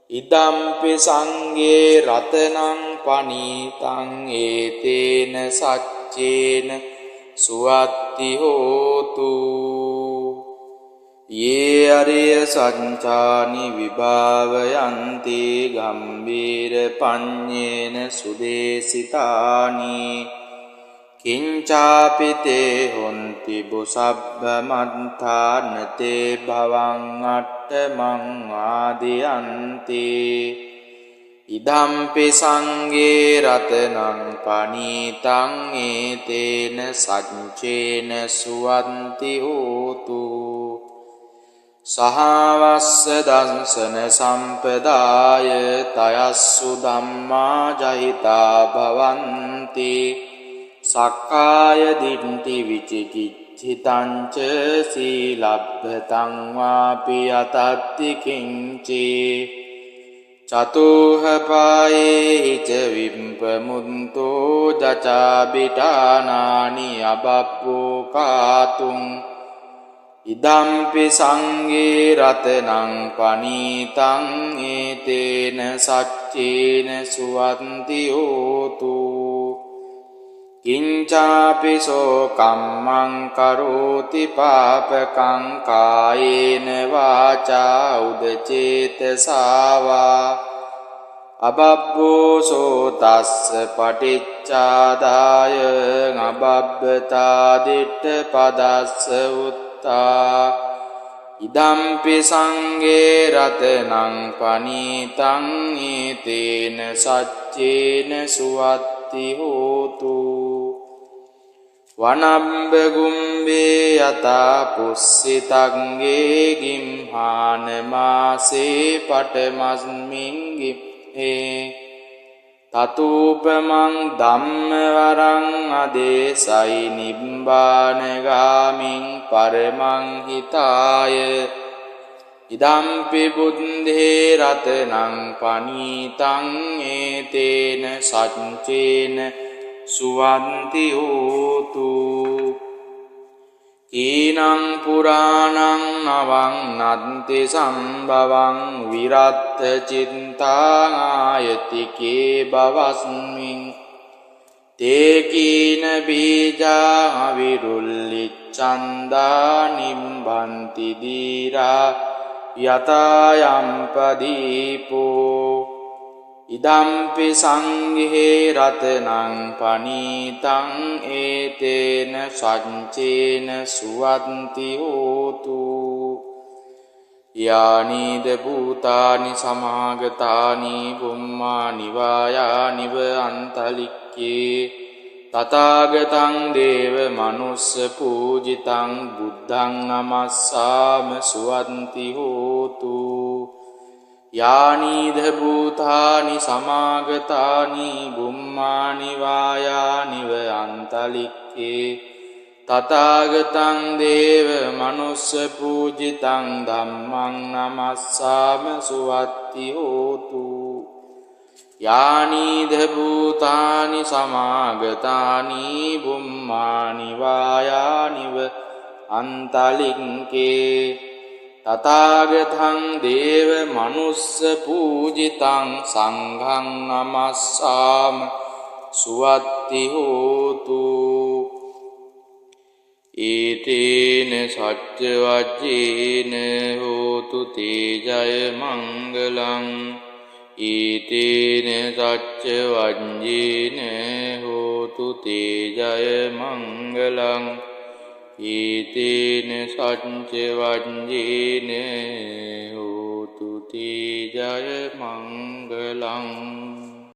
ඉදම්පි සංගේ රතනං පනීතං ඒතේන සච්චේන සුවත්ති හෝතු යේ අරිය සඤ්චානි විභාවයන්ති ගම්බීර පඤ්ඤේන සුදේසිතානි කිංචාපිතේ හොන්ති බුසබ්බ මන්තානතේ භවං අට්ඨමං ආදියන්ති ඉදම්පි සංගේ රතනං පනීතං ඒතේන සච්චේන සුවන්ති හෝතු සහවස්ස දංසන සම්පදාය තයස්සු ධම්මා ජහිතා භවන්ති සක්කාය දිට්ඨි විචිකිච්ඡිතං ච සීලබ්බතං වාපි අතත්ති කිංචේ චතුහ පායේ ච විම්පමුන්තෝ ජචාබිටානානි අබබ්බෝ කාතුං ඉදම්පි සංගේ රතනං පනීතං ඒතේන සච්චේන සුවන්ති හෝතු කිංචාපිසෝ කම්මං කරෝති පාපකං කායේන වාචා උදචේතසාවා අබබ්බෝසෝ තස්ස පටිච්චාදාය අබබ්බතා දිට්ඨ පදස්ස උත්තා ඉදම්පි සංඝේ රතනං පනීතං ඊතේන සච්චේන සුවත්ති හෝතු වනම්බ ගුම්බේ යතා පුස්සිතංගේ ගිම්හාන මාසේ පටමස්මින් ගිම්හේ තතූපමං ධම්මවරං අදේසයි නිබ්බානගාමින් පරමං හිතාය ඉදම්පි බුද්ධේ රතනං පනීතං ඒතේන සච්චේන සුවන්ති හෝතු කීනං පුරාණං නවං නන්ති සම්භවං විරත්ත චිත්තාං ආයතිකේ බවස්මින් තේකීන බීජා විරුල්ලිච්ඡන්දා නිම්බන්ති දීරා යතයම්පදීපෝ ඉදම්පි සංඝේ රතනං පනීතං ඒතේන සච්චේන සුවන්ති හෝතු යානිද භූතානි සමාගතානි බුම්මානි වායානිව අන්තලික්කේ තථාගතං දේව මනුස්ස පූජිතං බුද්ධං නමස්සාම සුවන්ති හෝතු යානිද භූතානි සමාගතානි බුම්මානි වායානිව අන්තලික්කේ තථාගතං දේව මනුස්ස පූජිතං ධම්මං නමස්සාම සුවත්ති හෝතු යානිද භූතානි සමාගතානි බුම්මානි වායානිව අන්තලික්කේ තථාගතං දේව මනුස්ස පූජිතං සංඝං නමස්සාම සුවත්ති හෝතු ඊතේන සච්ච වජ්ජේන හෝතු තේ ජය මංගලං ඊතේන සච්ච වජ්ජේන හෝතු තේ ජය මංගලං ඊතේන සච්ච වජ්ජේන හෝතු තේ ජය මංගලං